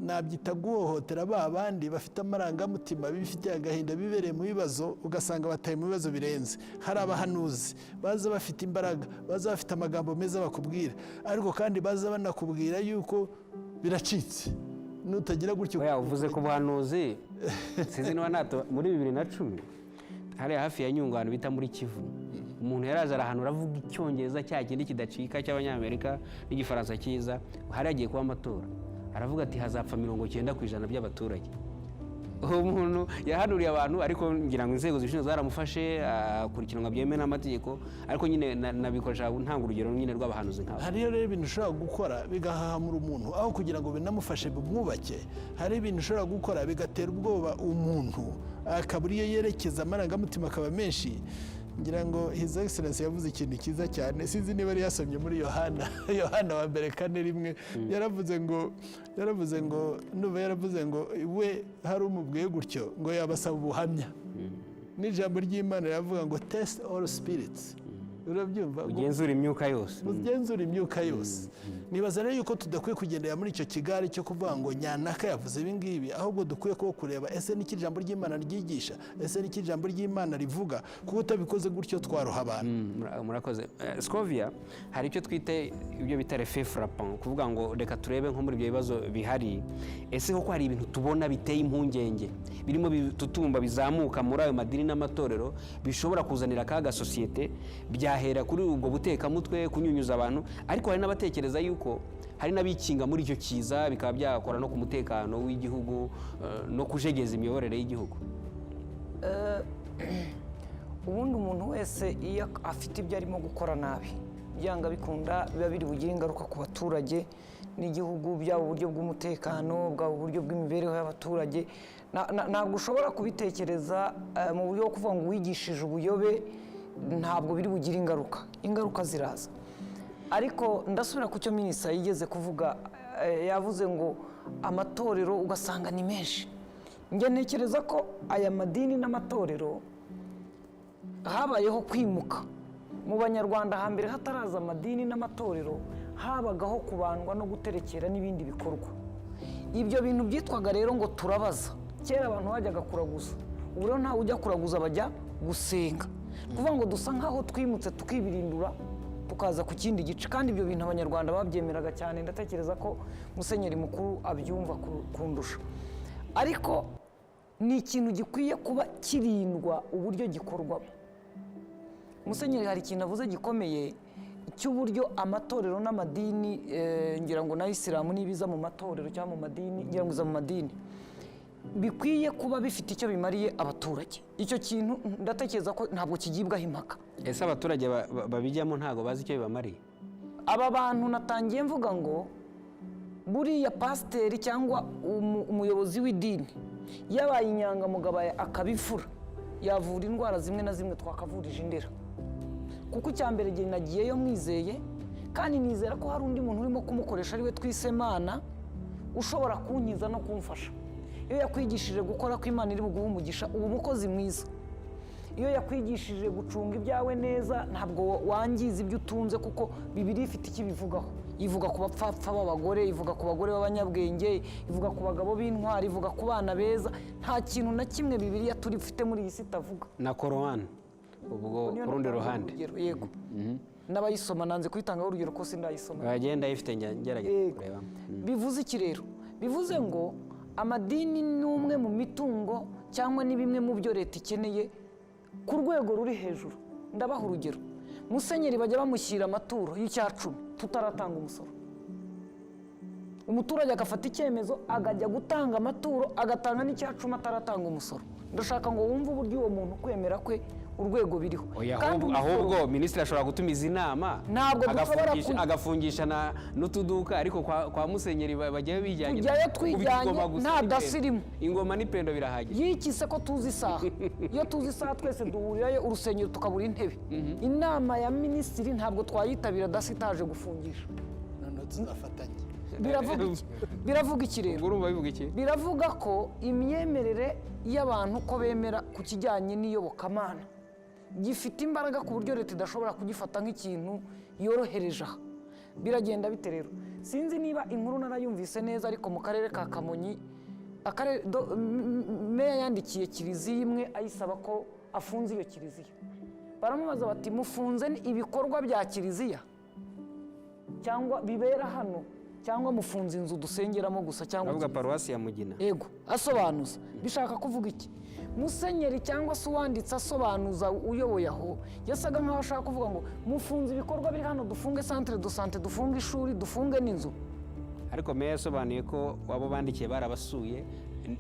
nabyita guhohotera ba bandi bafite amarangamutima, bifitiye agahinda, bibereye mu bibazo, ugasanga bataye mu bibazo birenze. Hari abahanuzi baza bafite imbaraga, baza bafite amagambo meza bakubwira, ariko kandi baza banakubwira yuko biracitse nutagira gutyo. Uvuze ku buhanuzi sinzi niba nato muri 2010 hariya hafi ya Nyungwe ahantu bita muri Kivu, umuntu yaraje arahanura avuga icyongereza cya kindi kidacika cy'abanyamerika n'igifaransa cyiza. Hari agiye kuba amatora, aravuga ati hazapfa 90% by'abaturage. Uwo muntu yahanuriye abantu, ariko ngira ngo inzego zibishinzwe zaramufashe akurikiranwa byemewe n'amategeko, ariko nyine nabikoresha ntanga urugero nyine rw'abahanuzi nk'abo. Hariyo rero ibintu ushobora gukora bigahahamura umuntu, aho kugira ngo binamufashe bimwubake. Hari ibintu ushobora gukora bigatera ubwoba umuntu, akabura iyo yerekeza, amarangamutima akaba menshi. Ngira ngo His Excellency yavuze ikintu cyiza cyane, sinzi niba yari yasomye muri Yohana wa 1:4, yaravuze ngo we hari umubwiye gutyo ngo yabasaba ubuhamya. N'ijambo ry'Imana yavuga ngo test all spirits. Urabyumva? Ugenzura imyuka yose. Ugenzura imyuka yose. Nibaza rero yuko tudakwiye kugendera muri icyo kigari cyo kuvuga ngo nyanaka yavuze ibi ngibi, ahubwo dukwiye ko kureba ese n'iki jambo ry'Imana ryigisha, ese n'iki jambo ry'Imana rivuga, kuko utabikoze gutyo twaroha abantu. Murakoze. Scovia, hari icyo twite ibyo bita refait frappant, kuvuga ngo reka turebe nko muri ibyo bibazo bihari, ese koko hari ibintu tubona biteye impungenge birimo bitutumba bizamuka muri ayo madini n'amatorero bishobora kuzanira akaga sosiyete, byahera kuri ubwo butekamutwe, kunyunyuza abantu, ariko hari n'abatekereza yuko hari n'abikinga muri icyo kiza bikaba byakora no ku mutekano w'igihugu no kujegeza imiyoborere y'igihugu. Ubundi umuntu wese iyo afite ibyo arimo gukora nabi, byanga bikunda biba biri bugire ingaruka ku baturage n'igihugu, byaba uburyo bw'umutekano, bwaba uburyo bw'imibereho y'abaturage. Ntabwo ushobora kubitekereza mu buryo bwo kuvuga ngo wigishije ubuyobe ntabwo biri bugire ingaruka ziraza. Ariko ndasubira ku cyo minisitiri yigeze kuvuga, yavuze ngo amatorero ugasanga ni menshi. Njye ntekereza ko aya madini n'amatorero habayeho kwimuka mu Banyarwanda. Hambere hataraza amadini n'amatorero habagaho kubandwa no guterekera n'ibindi bikorwa. Ibyo bintu byitwaga rero ngo turabaza. Kera abantu bajyaga kuraguza, ubu rero ntawe ujya kuraguza, bajya gusenga. Kuvuga ngo dusa nkaho twimutse tukibirindura tukaza ku kindi gice, kandi ibyo bintu Abanyarwanda babyemeraga cyane. Ndatekereza ko Musenyeri Mukuru abyumva kundusha, ariko ni ikintu gikwiye kuba kirindwa uburyo gikorwamo. Musenyeri hari ikintu avuze gikomeye cy'uburyo amatorero n'amadini, ngira ngo na Isilamu nibiza mu matorero cyangwa mu madini, ngira ngo iza mu madini, bikwiye kuba bifite icyo bimariye abaturage. Icyo kintu ndatekereza ko ntabwo kigibwaho impaka. Ese abaturage babijyamo ntabwo bazi icyo bibamariye? Aba bantu natangiye mvuga ngo buriya pasiteri cyangwa umuyobozi w'idini yabaye inyangamugayo akabifura, yavura indwara zimwe na zimwe twakavurije Indera. Kuko icya mbere igihe nagiyeyo mwizeye, kandi nizera ko hari undi muntu urimo kumukoresha ariwe Twisemana ushobora kunkiza no kumfasha. Iyo yakwigishije gukora ko Imana iri buguhe umugisha, uba umukozi mwiza. Iyo yakwigishije gucunga ibyawe neza, ntabwo wangiza ibyo utunze, kuko Bibiliya ifite icyo ibivugaho. Ivuga ku bapfapfa b'abagore, ivuga ku bagore b'abanyabwenge, ivuga ku bagabo b'intwari, ivuga ku bana beza. Nta kintu na kimwe Bibiliya turifite muri iyi si itavuga. Na Korowani ubwo ku rundi ruhande. Yego. N'abayisoma nanze kuyitangaho urugero ko sindayisoma. Bagenda ifite ngerageza kureba. Bivuze iki rero? Bivuze ngo amadini ni umwe mu mitungo cyangwa ni bimwe mu byo leta ikeneye ku rwego ruri hejuru. Ndabaha urugero. musenyeri bajya bamushyira amaturo y'Icyacumi tutaratanga umusoro. Umuturage agafata icyemezo akajya gutanga amaturo agatanga n'Icyacumi ataratanga umusoro. Ndashaka ngo wumve uburyo uwo muntu kwemera kwe urwego biriho. Ahubwo minisitiri ashobora gutumiza inama agafungisha n'utuduka, ariko kwa musenyeri bajyayo bijyanye, tujyayo twijyanye nta dasirimu, ingoma n'ipendo birahagije. yikise ko tuzi isaha. Iyo tuzi isaha twese duhurirayo urusengero tukabura intebe. Inama ya minisitiri ntabwo twayitabira dasi itaje gufungisha. noneho tuzafatanya. Biravuga iki rero? Urumva bivuga iki? Biravuga ko imyemerere y'abantu ko bemera ku kijyanye n'iyobokamana gifite imbaraga ku buryo leta idashobora kugifata nk'ikintu yorohereje aha. Biragenda bite rero? Sinzi niba inkuru narayumvise neza, ariko mu karere ka Kamonyi meya yandikiye kiliziya imwe ayisaba ko afunze iyo kiliziya. Baramubaza bati mufunze ibikorwa bya kiliziya cyangwa bibera hano, cyangwa mufunze inzu dusengeramo gusa, cyangwa avuga paruwasi ya Mugina. Yego, asobanuza. Bishaka kuvuga iki? Musenyeri cyangwa se uwanditse asobanuza uyoboye aho yasaga nkaho ashaka kuvuga ngo mufunze ibikorwa biri hano, dufunge centre de santé, dufunge ishuri, dufunge n'inzu. Ariko meya yasobanuye ko wabo bandikiye barabasuye,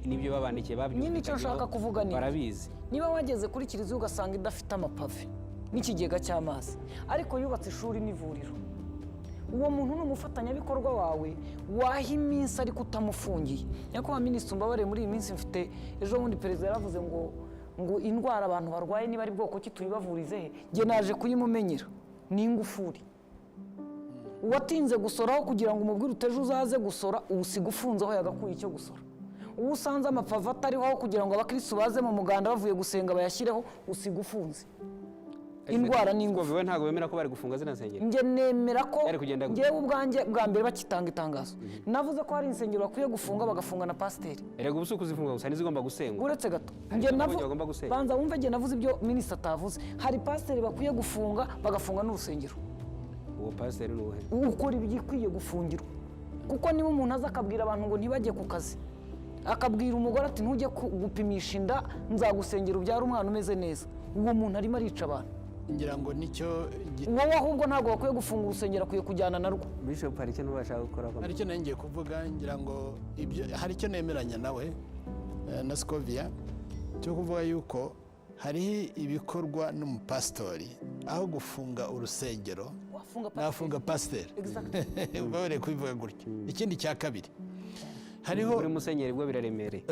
n'ibyo babandikiye babyumvikanye. Nyine icyo nshaka kuvuga ni barabizi. Niba wageze kuri kiliziya ugasanga idafite amapave n'ikigega cy'amazi, ariko yubatse ishuri n'ivuriro, uwo muntu ni umufatanyabikorwa wawe, waha iminsi ariko utamufungiye. Nyakubahwa minisitiri, umbabarire, muri iyi minsi mfite, ejo bundi perezida yaravuze ngo indwara abantu barwaye niba ari bwoko ki tuyibavurize he. Njye naje kuyimumenyera, ni ingufuri. Uwatinze gusoraho kugira ngo umubwire uteje uzaze gusora, usiga ufunze aho yagakuye icyo gusora. Uwo usanze amapave atariho aho kugira ngo abakristo baze mu muganda bavuye gusenga bayashyireho, usiga ufunze. Indwara ni ingufu. Wowe ntabwo bemera ko bari gufunga zina nsengero? Njye nemera ko ngewe ubwanjye bwa mbere bakitanga itangazo navuze ko hari insengero bakwiye gufunga, bagafunga na pasiteri. Erega ubusuku zifunga gusa ntizigomba gusengwa. Uretse gato, njye banza wumve, njye navuze ibyo minisitiri atavuze. Hari pasiteri bakwiye gufunga, bagafunga n'urusengero. Uwo pasiteri ni uwuhe? Ukora ibigikwiye gufungirwa. Kuko niba umuntu aza akabwira abantu ngo ntibajye ku kazi, akabwira umugore ati ntujye gupimisha inda, nzagusengera ubyara umwana umeze neza, uwo muntu arimo arica abantu. ngira ngo nicyo wowe ahubwo ntabwo bakwiye gufunga urusengero, akwiye kujyana narwo. Bishop hari icyo ntubashaka gukora? hari icyo ngiye kuvuga, ngira ngo hari icyo nemeranya nawe na Scovia cyo kuvuga yuko hariho ibikorwa n'umupasitori, aho gufunga urusengero nafunga pasiteri. Ubabere kubivuga gutyo. Ikindi cya kabiri, hariho muri musenyeri bwo biraremereye.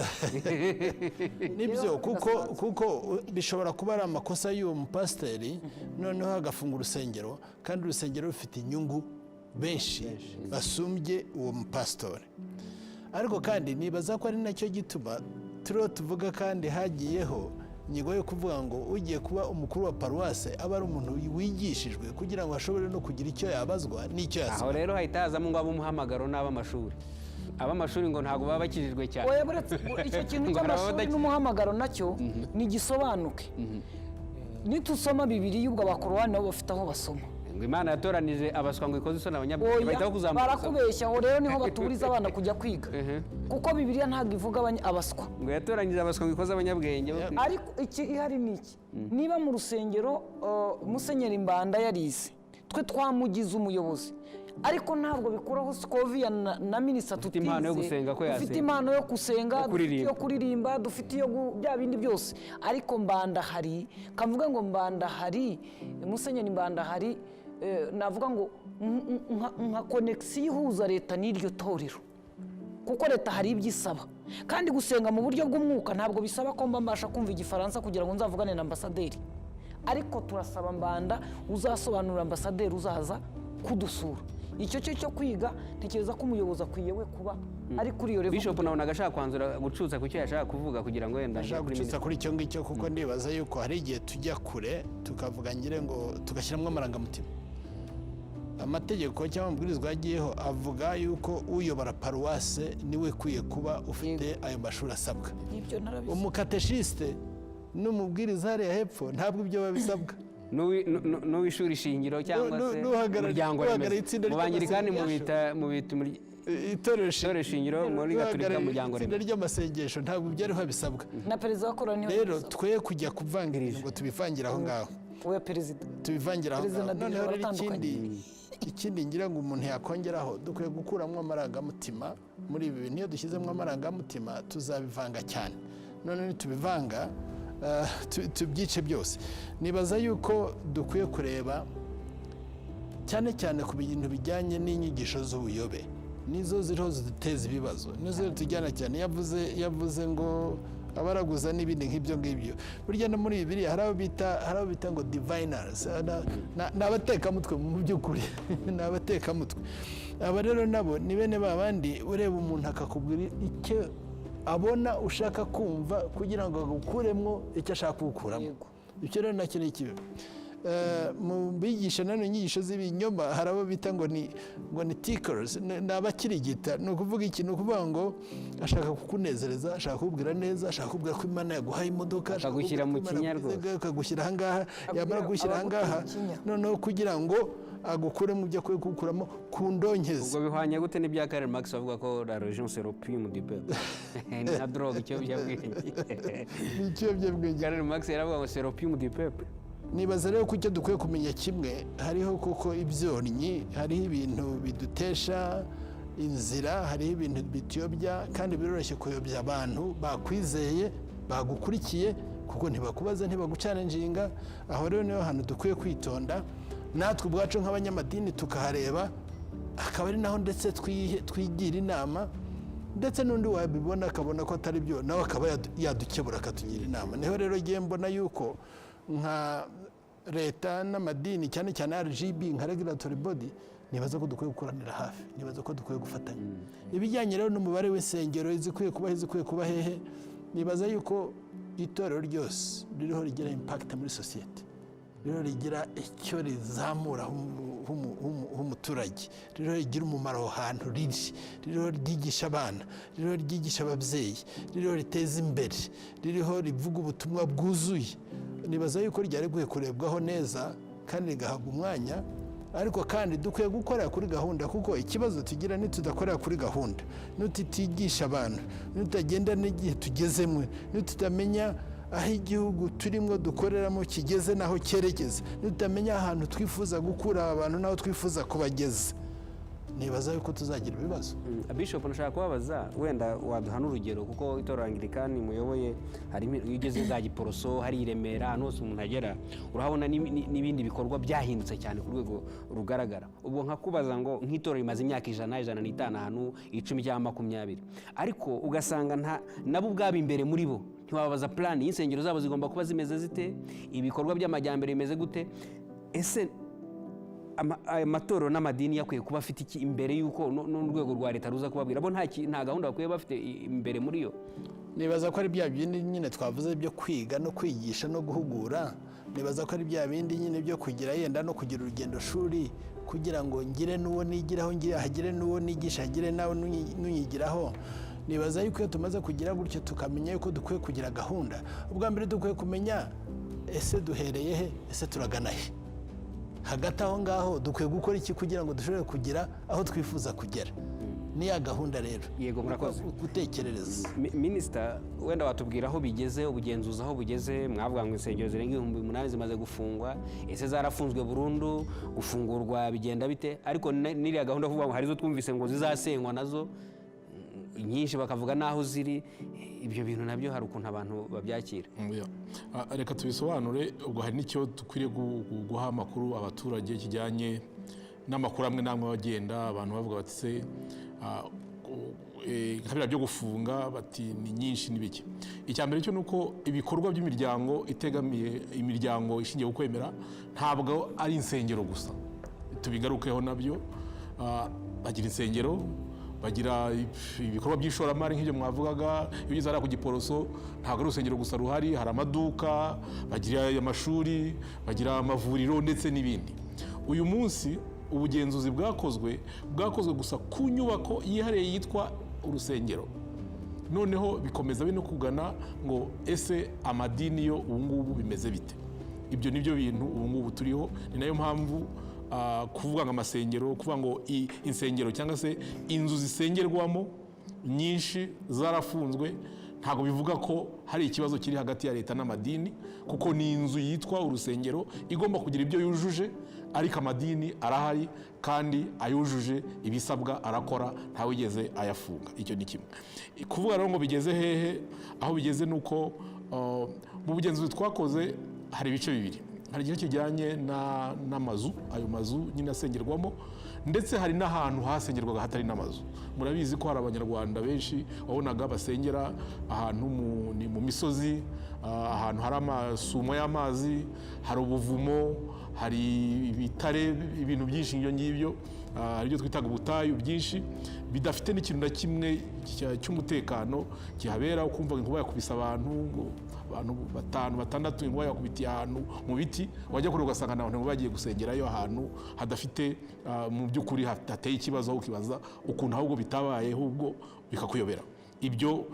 nibyo, kuko bishobora kuba ari amakosa y'uwo mupasiteri, noneho agafunga urusengero, kandi urusengero rufite inyungu benshi basumbye uwo mupasitori. Ariko kandi nibaza ko ari nacyo gituma turiho tuvuga, kandi hagiyeho inyigo yo kuvuga ngo ugiye kuba umukuru wa paruwase aba ari umuntu wigishijwe kugira ngo ashobore no kugira icyo yabazwa n'icyo yasaba. Aho rero hahita hazamo ngo ab'umuhamagaro n'ab'amashuri. Ab'amashuri ngo ntabwo baba bakijijwe cyane. Oya, buretse icyo kintu cy'amashuri n'umuhamagaro nacyo ni gisobanuke. Nitusoma Bibiliya ubwo abakorowani nabo bafite aho basoma. Ngo Imana yatoranije abaswa ngo ikoze isoni abanyabwenge, bahita kuzamuka. Barakubeshya, aho rero niho baturiza abana kujya kwiga. Kuko Bibiliya ntabwo ivuga abaswa. Ngo yatoranyije abaswa ngo ikoze abanyabwenge. Ariko iki ihari ni iki? Niba mu rusengero Musenyeri Mbanda yarize, twe twamugize umuyobozi, ariko ntabwo bikuraho Scovia na minisitiri dufite impano yo gusenga, ko dufite impano yo gusenga, dufite iyo kuririmba, dufite iyo bya bindi byose. Ariko Mbanda hari, kavuga ngo Mbanda hari, Musenyeri Mbanda hari, navuga ngo nka konegisiyo ihuza leta n'iryo torero, kuko leta hari ibyo isaba. Kandi gusenga mu buryo bw'umwuka ntabwo bisaba ko mbasha kumva igifaransa kugira ngo nzavugane na ambasaderi, ariko turasaba Mbanda uzasobanurira ambasaderi uzaza kudusura. Icyo cyo kwiga, ntekereza ko umuyobozi akwiye we kuba ari kuri iyo level. Bishop nawe nagashaka kwanzura gucutsa ku cyo yashaka kuvuga kugira ngo wenda gucutsa kuri icyo ngicyo, kuko ndibaza yuko hari igihe tujya kure tukavuga ngire ngo tugashyiramo amarangamutima. Amategeko cyangwa amabwiriza yagiyeho avuga yuko uyobora paruwase niwe ukwiye kuba ufite ayo mashuri asabwa. Umukateshiste n'umubwiriza hariya hepfo ntabwo ibyo babisabwa. N'uw'ishuri shingiro cyangwa se umuryango remezo. Mu bangirikani mu bita itorero shingiro, muri gatolika umuryango remezo. Itsinda ry'amasengesho ntabwo byariho bisabwa. Na perezida wa koroni rero twe kujya kuvangirira ngo tubivangira aho ngaho. oya perezida tubivangira aho Perezida ngaho. na noneho rero baratandukanye. ikindi ngira ngo umuntu yakongeraho dukwiye gukuramo amarangamutima muri ibi bintu. Iyo dushyizemo amarangamutima tuzabivanga cyane, none nitubivanga tubyice byose. Nibaza yuko dukwiye kureba cyane cyane ku bintu bijyanye n'inyigisho z'ubuyobe, nizo ziriho ziduteza ibibazo, nizo tujyana cyane. Yavuze ngo abaraguza n'ibindi nk'ibyo ngibyo. Burya no muri Bibiliya hari abo bita ngo diviners, ni abatekamutwe mu by'ukuri ni abatekamutwe. Aba rero nabo ni bene ba bandi ureba umuntu akakubwira icyo abona ushaka kumva kugira ngo agukuremo icyo ashaka kugukuramo. Icyo rero nacyo ni ikibi. Mu bigisha nano inyigisho z'ibinyoma hari abo bita ngo ni tickers, ni abakirigita. Ni ukuvuga iki? Ni ukuvuga ngo ashaka kukunezereza, ashaka kukubwira neza, ashaka kukubwira ko Imana yaguhaye imodoka, akagushyira mu kinyarwanda, akagushyira ahangaha, yamara kugushyira ahangaha noneho kugira ngo agukure mu byo akwiye kugukuramo ku ndonkezo. ubwo bihwanye gute n'ibya Karl Marx avuga ko la religion c'est l'opium du peuple na drogue ikiyobyabwenge Ni ikiyobyabwenge. Karl Marx yaravuga ngo c'est l'opium du peuple. Nibaza rero ko icyo dukwiye kumenya kimwe, hariho kuko ibyonnyi, hariho ibintu bidutesha inzira, hariho ibintu bituyobya, kandi biroroshye kuyobya abantu bakwizeye, bagukurikiye, kuko ntibakubaza, ntibagucana inshinga. Aho rero niho hantu dukwiye kwitonda natwe ubwacu nk'abanyamadini tukahareba, akaba ari naho ndetse twigira inama, ndetse n'undi wabibona akabona ko atari byo, nawe akaba yadukebura akatugira inama. Niho rero ngiye mbona yuko nka leta n'amadini cyane cyane RGB nka regulatory body, nibaza ko dukwiye gukoranira hafi, nibaza ko dukwiye gufatanya. Ibijyanye rero n'umubare w'insengero izikwiye kuba hehe, nibaza yuko itorero ryose ririho rigira impact muri sosiyete, ririho rigira icyo rizamura h'umuturage, ririho rigira umumaro aho hantu riri, ririho ryigisha abana, ririho ryigisha ababyeyi, ririho riteza imbere, ririho rivuga ubutumwa bwuzuye. Nibaza yuko ryari rikwiye kurebwaho neza kandi rigahabwa umwanya, ariko kandi dukwiye gukorera kuri gahunda, kuko ikibazo tugira nitudakorera kuri gahunda, nitutigisha abantu, nitutagenda n'igihe tugezemo, nitutamenya aho igihugu turimo dukoreramo kigeze n'aho cyerekeza, nitutamenya ahantu twifuza gukura abantu n'aho twifuza kubageza, nibaza yuko tuzagira ibibazo. Bishop, nashaka kubabaza, wenda waduha n'urugero, kuko itorero Anglikani muyoboye hari iyo ugeze za Giporoso, hari i Remera, ahantu hose umuntu agera urahabona n'ibindi bikorwa byahindutse cyane ku rwego rugaragara. Ubwo nkakubaza ngo nk'itorero rimaze imyaka 105 ahantu 10 cyangwa 20, ariko ugasanga nabo ubwabo imbere muri bo ntiwababaza plan y'insengero zabo zigomba kuba zimeze zite, ibikorwa by'amajyambere bimeze gute. Ese amatorero n'amadini yakwiye kuba afite iki imbere y'uko n'urwego rwa leta ruza kubabwira bo nta gahunda bakwiye bafite imbere muri yo? Nibaza ko ari bya bindi nyine twavuze byo kwiga no kwigisha no guhugura. Nibaza ko ari bya bindi nyine byo kugira yenda no kugira urugendo shuri, kugira ngo ngire n'uwo nigiraho, hagire n'uwo nigisha, hagire nawe n'unyigiraho. Nibaza yuko iyo tumaze kugira gutyo tukamenya yuko dukwiye kugira gahunda, ubwa mbere dukwiye kumenya ese duhereye he, ese turagana he. Hagati aho ngaho dukwiye gukora iki kugira ngo dushobore kugira aho twifuza kugera. Niya gahunda rero. Yego, murakoze. Gutekerereza. Minisita, wenda watubwira aho bigeze, ubugenzuzi aho bugeze. Mwavuga ngo insengero zirenga 8,000 zimaze gufungwa, ese zarafunzwe burundu, gufungurwa bigenda bite? Ariko n'iriya gahunda kuvuga ngo hari zo twumvise ngo zizasenywa nazo nyinshi bakavuga naho ziri, ibyo bintu nabyo hari ukuntu abantu babyakira. Reka tubisobanure. Ubwo hari n'icyo dukwiriye guha amakuru abaturage kijyanye n'amakuru amwe n'amwe bagenda abantu bavuga bati se nkabira byo gufunga bati ni nyinshi n'ibiki. Icya mbere cyo nuko ibikorwa by'imiryango itegamiye imiryango ishingiye ku kwemera ntabwo ari insengero gusa, tubigarukeho nabyo. Bagira insengero, bagira ibikorwa by'ishoramari nk'ibyo mwavugaga. Iyo ugeze hariya ku Giporoso ntabwo ari urusengero gusa ruhari, hari amaduka, bagira amashuri, bagira amavuriro ndetse n'ibindi. Uyu munsi ubugenzuzi bwakozwe gusa ku nyubako yihariye yitwa urusengero. Noneho bikomeza bino kugana ngo ese amadini yo ubu ngubu bimeze bite. Ibyo nibyo bintu ubu ngubu turiho. Ni nayo mpamvu kuvuga ngo amasengero, kuvuga ngo insengero cyangwa se inzu zisengerwamo nyinshi zarafunzwe, ntabwo bivuga ko hari ikibazo kiri hagati ya leta n'amadini, kuko ni inzu yitwa urusengero igomba kugira ibyo yujuje, ariko amadini arahari kandi ayujuje ibisabwa arakora, ntawigeze ayafunga. Icyo ni kimwe. Kuvuga rero ngo bigeze hehe, aho bigeze ni uko mu bugenzuzi twakoze hari ibice bibiri. Hari igice kijyanye n'amazu, ayo mazu nyine asengerwamo, ndetse hari n'ahantu hasengerwaga hatari n'amazu. Murabizi ko hari abanyarwanda benshi wabonaga basengera ahantu mu misozi, ahantu hari amasumo y'amazi, hari ubuvumo, hari ibitare, ibintu byinshi ibyo ngibyo, hari ibyo twitaga ubutayu byinshi bidafite n'ikintu na kimwe cy'umutekano kihabera. Ukumva inkuba yakubise abantu 5-6, inkuba yakubitiye ahantu mu biti, wajya kure ugasanga abantu bagiye gusengerayo ahantu hadafite mu by'ukuri hateye ikibazo, aho ukibaza ukuntu ahubwo bitabaye, ahubwo bikakuyobera. Ibyo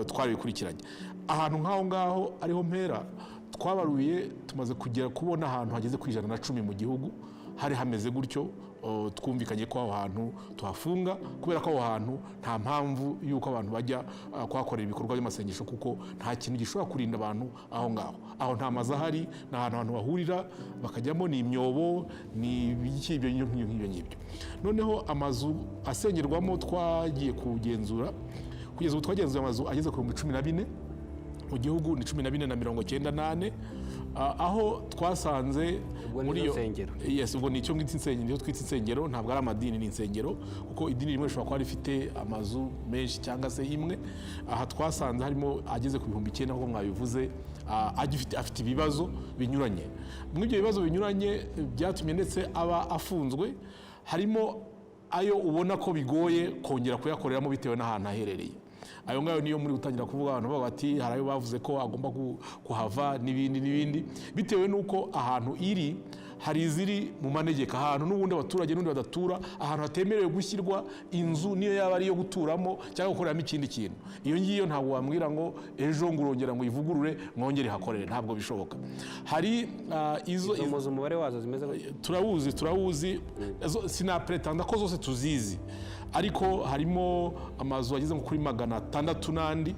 twarabikurikiranye. Ahantu nk'aho ngaho ariho mpera, twabaruye tumaze kubona ahantu hageze ku 110 mu gihugu hari hameze gutyo. Twumvikanye ko aho hantu tuhafunga, kubera ko aho hantu nta mpamvu y'uko abantu bajya kuhakorera ibikorwa by'amasengesho, kuko nta kintu gishobora kurinda abantu aho ngaho. Aho nta mazu ahari, ni ahantu abantu bahurira bakajyamo, ni imyobo, ni ibyo ngibyo. Noneho amazu asengerwamo twagiye kugenzura, kugeza ubu twagenzuye amazu ageze ku 14 mu gihugu, ni 1498, aho twasanze muri iyo nsengero. Yes, ubwo nicyo twita insengero, ntabwo ari amadini, ni insengero, kuko idini rimwe rishobora kuba rifite amazu menshi cyangwa se imwe. Aha twasanze harimo ageze ku 9,000 nk'uko mwabivuze, afite ibibazo binyuranye. Muri ibyo bibazo binyuranye byatumye ndetse aba afunzwe, harimo ayo ubona ko bigoye kongera kuyakoreramo bitewe n'ahantu aherereye. Ayo ngayo niyo muri gutangira kuvuga, abantu bavuga bati hari ayo bavuze ko agomba kuhava n'ibindi, bitewe n'uko ahantu iri hari iziri mu manegeka, ahantu n'ubundi abaturage n'ubundi badatura, ahantu hatemerewe gushyirwa inzu niyo yaba ari iyo guturamo cyangwa gukoreramo ikindi kintu. Iyo ngiyo ntabwo wambwira ngo ejo ngo urongera ngo ivugurure mwongere hakorere, ntabwo bishoboka. Hari izo umubare wazo zimeze turawuzi, sinapretanda ko zose tuzizi, ariko harimo amazu ageze kuri 600 n'andi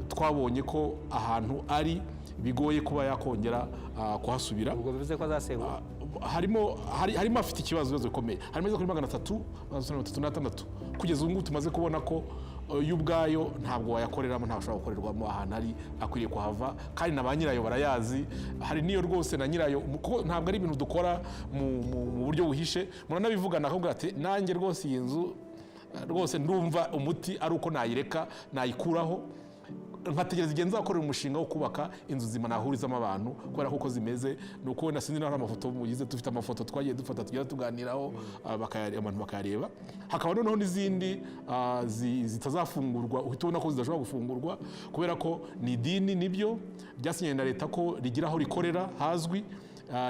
twabonye ko ahantu ari bigoye kuba yakongera kuhasubira. Ubwo bivuze ko azasengwa. Harimo afite ikibazo bikomeye, harimo kuri 336 kugeza ubu ngubu tumaze kubona ko y'ubwayo ntabwo wayakoreramo, ntashobora gukorerwamo, ahantu ari akwiriye kuhava, kandi na ba nyirayo barayazi. Hari niyo rwose na nyirayo, ntabwo ari ibintu dukora mu buryo buhishe. Muranabivugana akabwira ati nanjye rwose iyi nzu rwose ndumva umuti ari uko nayireka, nayikuraho, nkategereza igihe nzakorera umushinga wo kubaka inzu zima nahurizamo abantu, kubera ko uko zimeze ni uko wenda sinzi n'aho amafoto mugize, dufite amafoto twagiye dufata tugera tuganiraho, abantu bakayareba. Hakaba noneho n'izindi zitazafungurwa, uhita ubona ko zidashobora gufungurwa, kubera ko ni idini, nibyo byasinyiwe na leta ko rigira aho rikorera hazwi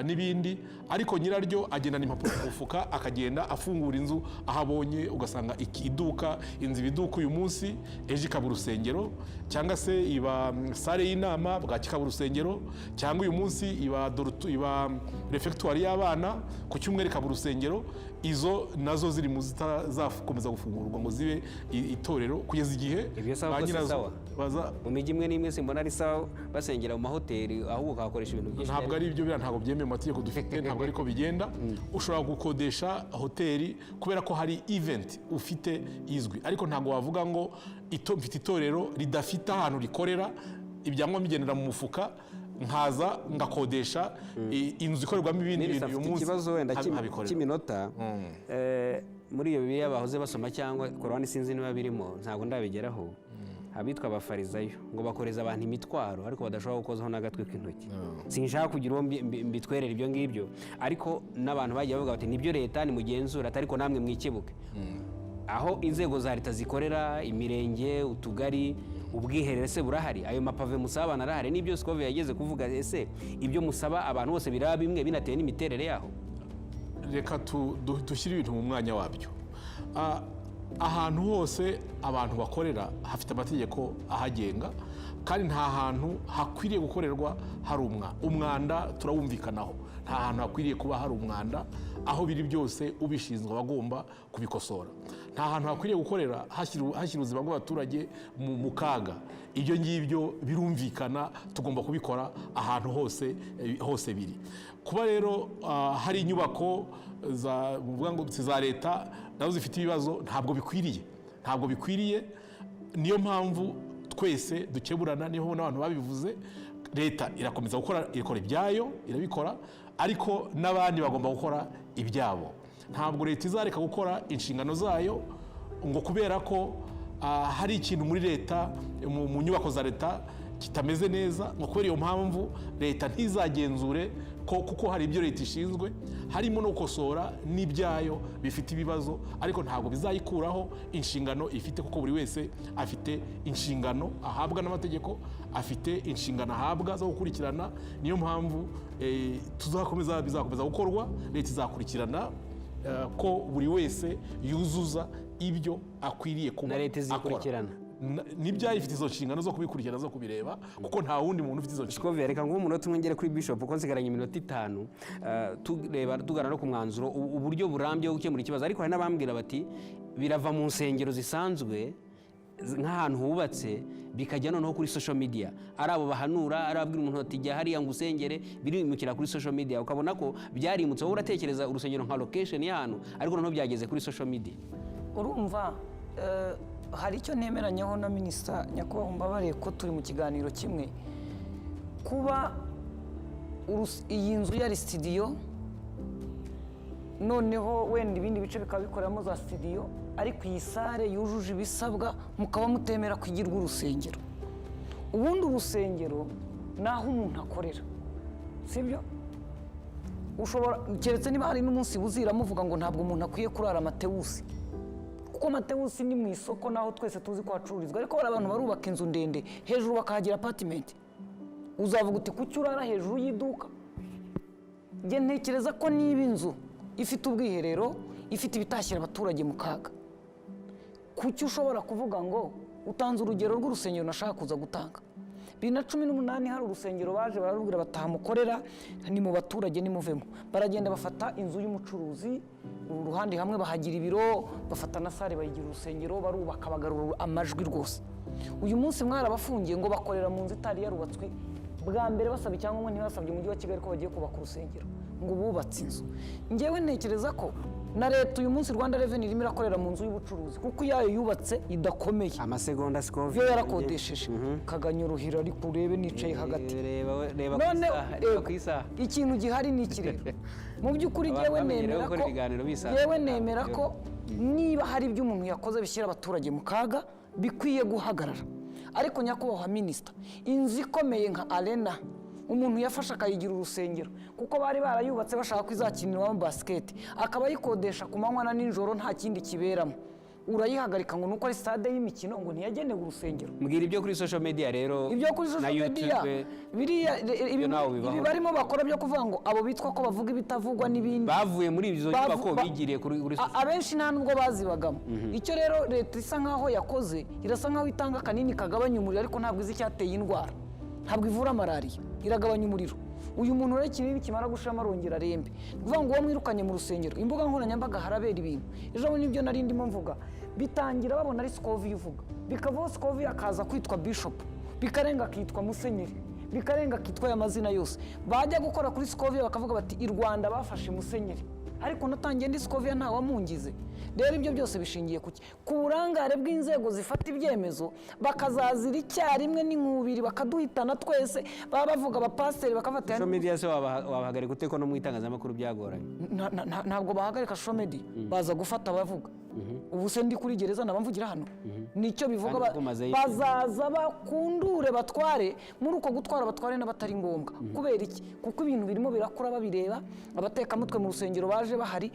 n'ibindi, ariko nyiraryo agendana impapuro ku mufuka, akagenda afungura inzu aho abonye, ugasanga iduka, inzu ibiduka uyu munsi, ejo ikaba urusengero, cyangwa se iba sale y'inama, bwacya ikaba urusengero, cyangwa uyu munsi iba refectoire y'abana, ku cyumweru ikaba urusengero. Izo nazo ziri mu zitazakomeza gufungurwa ngo zibe itorero, kugeza igihe ba nyirazo mu mijyi imwe n'imwe simbona ari sawa basengera mu mahoteli, ahubwo ukahakoresha ibintu byinshi. Ntabwo ari ibyo, ntabwo byemewe mu mategeko dufite, ntabwo ariko bigenda. Ushobora gukodesha hoteli kubera ko hari event ufite izwi, ariko ntabwo wavuga ngo mfite itorero ridafite ahantu rikorera, ibyangombwa bigendera mu mufuka, nkaza ngakodesha inzu ikorerwamo ibindi bintu. Uyu munsi ikibazo wenda cy'iminota muri iyo Bibiliya bahoze basoma, cyangwa Korani sinzi niba birimo, ntabwo ndabigeraho. Abitwa abafarizayo ngo bakoreza abantu imitwaro ariko badashobora gukozaho n'agatwe k'intoki. Sinshaka kugira uwo mbitwerera ibyo ngibyo, ariko n'abantu bagiye bavuga bati nibyo leta nimugenzura, ariko namwe mwikebuke. Aho inzego za leta zikorera, imirenge, utugari, ubwiherero se burahari, ayo mapave musaba abantu arahari, n'ibyo Scovia yageze kuvuga, ese ibyo musaba abantu bose biraba bimwe binatewe n'imiterere yaho? Reka dushyire ibintu mu mwanya wabyo. Ahantu hose abantu bakorera hafite amategeko ahagenga, kandi nta hantu hakwiriye gukorerwa hari umwanda turawumvikanaho. nta hantu hakwiriye kuba hari umwanda, aho biri byose ubishinzwe aba agomba kubikosora. Nta hantu hakwiriye gukorera hashyira ubuzima bw'abaturage mu kaga. Ibyo ngibyo birumvikana, tugomba kubikora ahantu hose biri. Kuba rero hari inyubako za leta nazo zifite ibibazo, ntabwo bikwiriye. Niyo mpamvu twese dukeburana, niho n'abantu babivuze. Leta irakomeza ikora ibyayo, irabikora, ariko n'abandi bagomba gukora ibyabo. Ntabwo leta izareka gukora inshingano zayo ngo kubera ko hari ikintu muri leta, mu nyubako za leta kitameze neza, ngo kubera iyo mpamvu leta ntizagenzure kuko hari ibyo leta ishinzwe, harimo no gukosora n'ibyayo bifite ibibazo, ariko ntabwo bizayikuraho inshingano ifite, kuko buri wese afite inshingano ahabwa n'amategeko, afite inshingano ahabwa zo gukurikirana. Niyo mpamvu bizakomeza gukorwa. Leta izakurikirana ko buri wese yuzuza ibyo akwiriye kuba na leta izikurikirana. N'ibyayo ifite izo nshingano zo kubikurikirana, zo kubireba, kuko nta wundi muntu ufite izo nshingano. Reka nguhe umunota umwe ngere kuri Bishop, kuko nsigaranye iminota 5 tugana no ku mwanzuro, uburyo burambye bwo gukemura ikibazo. Ariko hari n'abambwira bati birava mu nsengero zisanzwe nk'ahantu hubatse bikajya noneho kuri social media, ari abo bahanura, ari ababwira umuntu ati jya hariya ngo usengere, birimukira kuri social media, ukabona ko byarimutse. Wowe uratekereza urusengero nka location y'ahantu, ariko noneho byageze kuri social media. Urumva hari icyo nemeranyeho na Minisita Nyakubahwa Mbabare, ko turi mu kiganiro kimwe. Kuba iyi nzu yari studio, noneho wenda ibindi bice bikaba bikoreramo za studio, ariko iyi sare yujuje ibisabwa mukaba mutemera kwigirwa urusengero. Ubundi urusengero naho umuntu akorera, sibyo? Ushobora keretse niba hari n'umunsi buzira muvuga ngo ntabwo umuntu akwiye kurara Matewusi, kuko Matewusi ni mu isoko naho twese tuzi ko hacururizwa. Ariko bari abantu barubaka inzu ndende, hejuru bakahagira apartment, uzavuga uti kuki urara hejuru y'iduka? Nge ntekereza ko niba inzu ifite ubwiherero, ifite ibitashyira abaturage mu kaga, kuki ushobora kuvuga ngo utanze urugero rw'urusengero nashaka kuza gutanga? 2018 hari urusengero baje bararubwira batamukorera, ni mu baturage nimuvemo. Baragenda bafata inzu y'umucuruzi, uruhande hamwe bahagira ibiro, bafata na sare bayigira urusengero, barubaka bagarura amajwi rwose. Uyu munsi mwarabafungiye ngo bakorera mu nzu itari yarubatswe bwa mbere, basaba icyangombwa ntibasabye umujyi wa Kigali ko bagiye kubaka urusengero, ngo bubatse inzu. Ngewe ntekereza ko na leta uyu munsi Rwanda Revenue irimo irakorera mu nzu y'ubucuruzi, kuko yayo yubatse idakomeye. Amasegonda Scovia yo yarakodesheje kaganyuruhira, ariko urebe nicaye hagati. Reba none ku isaha. Ikintu gihari ni iki rero? Mu by'ukuri yewe nemera ko niba hari ibyo umuntu yakoze bishyira abaturage mu kaga, bikwiye guhagarara. Ariko Nyakubahwa Minisita, inzu ikomeye nka Arena umuntu yafasha akayigira urusengero, kuko bari barayubatse bashaka kwizakinirwamo basket, akaba yikodesha ku manywa na nijoro nta kindi kiberamo, urayihagarika ngo nuko ari stade y'imikino ngo ntiyagenewe urusengero. Mbwira ibyo kuri social media rero, ibyo kuri social media biriya ibi barimo bakora byo kuvuga ngo abo bitwa ko bavuga ibitavugwa n'ibindi bavuye muri izo nyubako bigiriye kuri abenshi nta nubwo bazibagamo. Icyo rero leta isa nkaho yakoze, irasa nkaho itanga kanini kagabanya umuriro, ariko ntabwo izi cyateye indwara, ntabwo ivura malaria, iragabanya umuriro. Uyu muntu rero kinini kimara gushama arongera arembe, kuvuga ngo uwo mwirukanye mu rusengero, imbuga nkoranyambaga harabera ibintu. Ejo nibyo nari ndimo mvuga, bitangira babona ari Scovia uvuga, bikavaho Scovia akaza kwitwa Bishop, bikarenga akitwa Musenyeri, bikarenga akitwa y'amazina yose. Bajya gukora kuri Scovia bakavuga bati i Rwanda bafashe Musenyeri, ariko natangiye ndi Scovia nta wamungize. Rero ibyo byose bishingiye kuki? Ku burangare bw'inzego zifata ibyemezo, bakazazira icyarimwe n'inkubiri bakaduhitana twese. Baba bavuga abapasiteri bakafatanya. Social media se wabahagarika ute ko no mu itangazamakuru byagoranye? Ntabwo bahagarika social media, baza gufata bavuga. Ubu se ndi kuri gereza nabamvugira hano, nicyo bivuga. Bazaza bakundure batware, muri uko gutwara batware n'abatari ngombwa. Kubera iki? Kuko ibintu birimo birakura babireba, abatekamutwe mu rusengero baje bahari.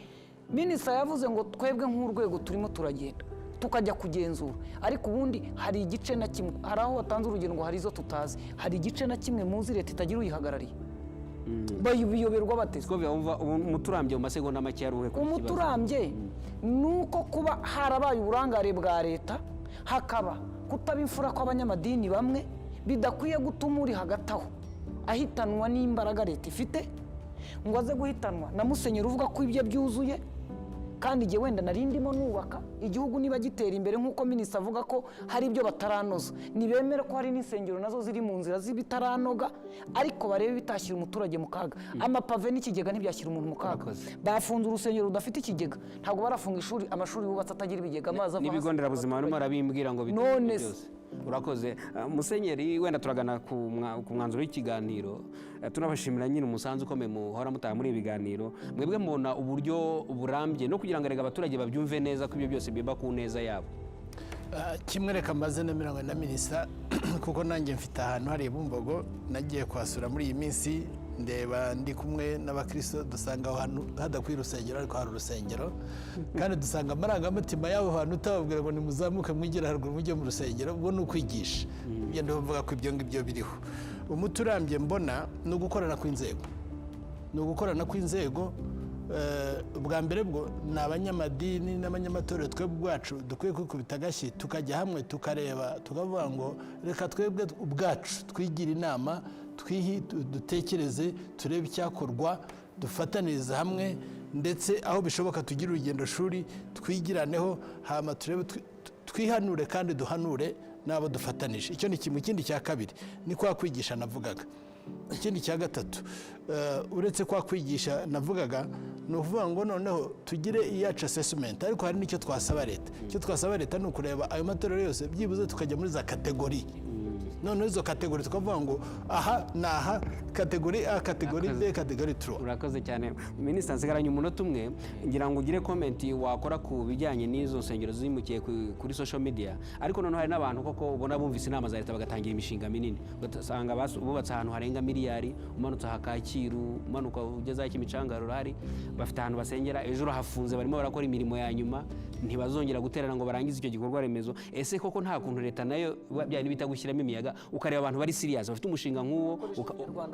Minisita yavuze ngo twebwe nk'urwego turimo turagenda tukajya kugenzura, ariko ubundi hari igice na kimwe, hari aho watanze urugero ngo hari izo tutazi, hari igice na kimwe muzi leta itagira uyihagarariye. Bayoberwa bateze. Scovia wumva umuturambye mu masegonda make yaruhe ku kibazo? Umuturambye nuko kuba harabaye uburangare bwa leta, hakaba kutaba imfura kw'abanyamadini bamwe, bidakwiye gutuma uri hagati aho ahitanwa n'imbaraga leta ifite, ngo aze guhitanwa na musenyeri uvuga ko ibyo byuzuye, kandi igihe wenda nari ndimo nubaka igihugu niba gitera imbere nk'uko minisitiri avuga ko hari ibyo bataranoza, ntibemere ko hari n'insengero nazo ziri mu nzira z'ibitaranoga, ariko barebe bitashyira umuturage mu kaga. Amapave n'ikigega ntibyashyira umuntu mu kaga. Bafunze urusengero rudafite ikigega, ntabwo barafunga amashuri yubatse atagira ibigega, amazi ava hasi. N'ibigo nderabuzima barimo barabimbwira ngo none byose. Urakoze musenyeri, wenda turagana ku mwanzuro w'ikiganiro, tunabashimira nyine umusanzu ukomeye muhora mutaha muri ibi biganiro. Mwebwe mubona uburyo burambye no kugira ngo erega abaturage babyumve neza ko ibyo byose biba ku neza yabo? Kimwe reka mbaze nemeranywa na minisita kuko nanjye mfite ahantu hari Bumbogo nagiye kuhasura muri iyi minsi, ndeba ndi kumwe n'abakristo, dusanga aho hantu hadakwiye urusengero ariko hari urusengero, kandi dusanga amarangamutima y'abo hantu utababwira ngo nimuzamuke mwigire haruguru mujye mu rusengero, ubwo ni ukwigisha. Ibyo ndavuga ko ibyo ngibyo biriho. Umuti urambye mbona ni ugukorana kw'inzego, bwa mbere bwo ni abanyamadini n'abanyamatorero twebwe ubwacu dukwiye kwikubita agashyi tukajya hamwe tukareba, tukavuga ngo reka twebwe ubwacu twigire inama, dutekereze, turebe icyakorwa, dufataniriza hamwe, ndetse aho bishoboka tugire urugendo shuri twigiraneho, hama turebe twihanure kandi duhanure n'abo dufatanije. Icyo ni kimwe. Ikindi cya kabiri ni kwa kwigisha navugaga. Ikindi cya gatatu, uretse kwa kwigisha navugaga, ni ukuvuga ngo noneho tugire iyacu assessment, ariko hari n'icyo twasaba leta. Icyo twasaba leta ni ukureba ayo matorero yose byibuze tukajya muri za kategori, noneho izo kategori tukavuga ngo aha ni aha, kategori A, kategori B, kategori 3. Urakoze cyane minisitiri, nsigaranye umunota umwe, ngira ngo ugire komenti wakora ku bijyanye n'izo nsengero zimukiye kuri social media, ariko noneho hari n'abantu koko ubona bumvise inama za leta bagatangira imishinga minini, ugasanga bubatse ahantu harenga miliyari, umanutse aha Kacyiru, umanuka ugeze aho Kimicanga rurahari, bafite ahantu basengera, ejo urahafunze barimo barakora imirimo ya nyuma, ntibazongera guterana ngo barangize icyo gikorwa remezo. Ese koko nta kuntu leta nayo byari bita gushyiramo imiyaga, ukareba abantu bari serious bafite umushinga nk'uwo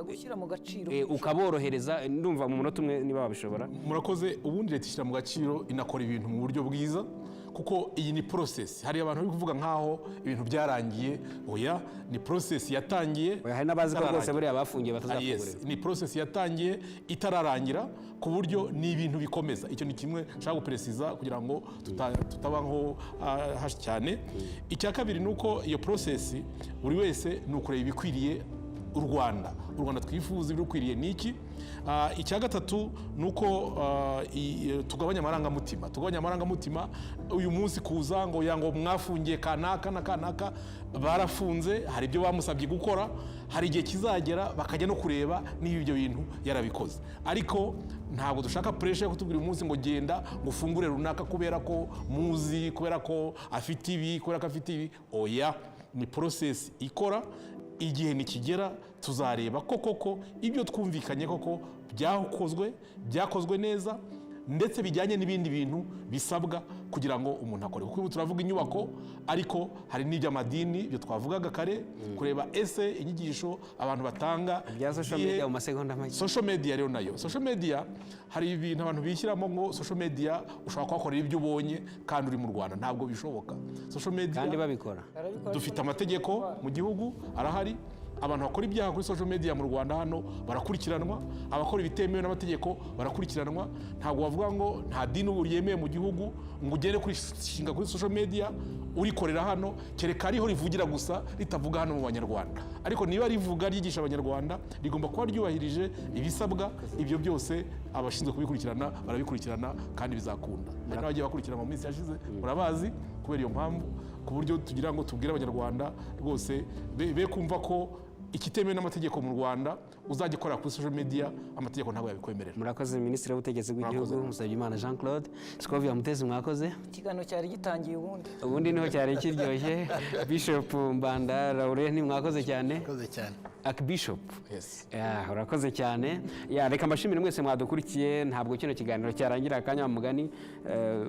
gushyira mu gaciro, ukaborohereza? Ndumva mu munota umwe niba babishobora. Murakoze. Ubundi leta ishyira mu gaciro, inakora ibintu mu buryo bwiza, kuko iyi ni process. Hari abantu bari kuvuga nkaho ibintu byarangiye, oya, ni process yatangiye. Hari n'abazi ko rwose buriya bafungiye batazafungurira. Ni process yatangiye itararangira, ku buryo ni ibintu bikomeza. Icyo ni kimwe nshaka guperesiza kugira ngo tutabaho hashi cyane. Icya kabiri ni uko iyo process buri wese ni ukureba ibikwiriye u Rwanda twifuza, ibikwiriye niki. Icya gatatu ni uko tugabanya amarangamutima. Uyu munsi kuza ngo yango mwafungiye kanaka na kanaka, barafunze, hari ibyo bamusabye gukora, hari igihe kizagera bakajya no kureba niba ibyo bintu yarabikoze. Ariko ntabwo dushaka pressure yo kutubwira umunsi ngo genda ngo ufungure runaka kubera ko muzi, kubera ko afite ibi, kubera ko afite ibi. Oya, ni process ikora. Igihe nikigera tuzareba koko ibyo twumvikanye koko byakozwe neza, ndetse bijyanye n'ibindi bintu bisabwa kugira ngo umuntu akore. Kuko turavuga inyubako, ariko hari n'iby'amadini, ibyo twavugaga kare, kureba ese inyigisho abantu batanga bya social media mu masegonda make. Social media rero nayo, social media hari ibintu abantu bishyiramo ngo social media ushobora kuhakorera ibyo ubonye kandi uri mu Rwanda. Ntabwo bishoboka. Social media kandi babikora, dufite amategeko mu gihugu arahari. Abantu bakora ibyaha kuri social media mu Rwanda hano barakurikiranwa, abakora ibitemewe n'amategeko barakurikiranwa. Ntabwo bavuga ngo nta dini yemewe mu gihugu ngo ugende kurishinga kuri social media urikorera hano, kereka ariho rivugira gusa, ritavuga hano mu Banyarwanda. Ariko niba rivuga ryigisha Abanyarwanda, rigomba kuba ryubahirije ibisabwa. Ibyo byose abashinzwe kubikurikirana barabikurikirana kandi bizakunda. Hari n'abagiye bakurikirana mu minsi yashize, murabazi, kubera iyo mpamvu, ku buryo tugira ngo tubwire Abanyarwanda rwose be kumva ko ikitemewe n'amategeko mu Rwanda uzajya ukorera kuri social media, amategeko ntabwo yabikwemerera. Murakoze Minisitiri w'Ubutegetsi bw'Igihugu Musabyimana Jean Claude. Scovia Mutesi, mwakoze. Ikiganiro cyari gitangiye ubundi niho cyari kiryoshye. Bishop Mbanda Laurent, mwakoze cyane. Mwakoze cyane. Archbishop. Yes. Urakoze cyane. Reka mbashimire mwese mwadukurikiye. Ntabwo kino kiganiro cyarangira akanya mugani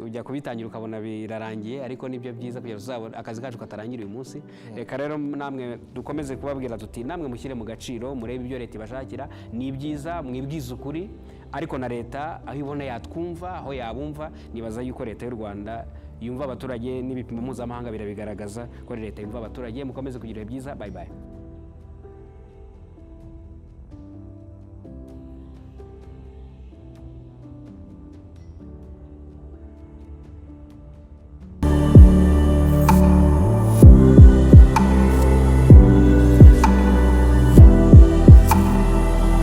ujya kubitangira ukabona birarangiye, ariko nibyo byiza kugira uzabona akazi kacu katarangira uyu munsi. Reka rero namwe dukomeze kubabwira tuti namwe mushyire mu gaciro, murebe ibyo leta ibashakira, ni byiza, mwibwize ukuri, ariko na leta aho ibona yatwumva, aho yabumva. Nibaza yuko leta y'u Rwanda yumva abaturage, n'ibipimo mpuzamahanga birabigaragaza ko leta yumva abaturage. Mukomeze kugira ibihe byiza. Bye bye.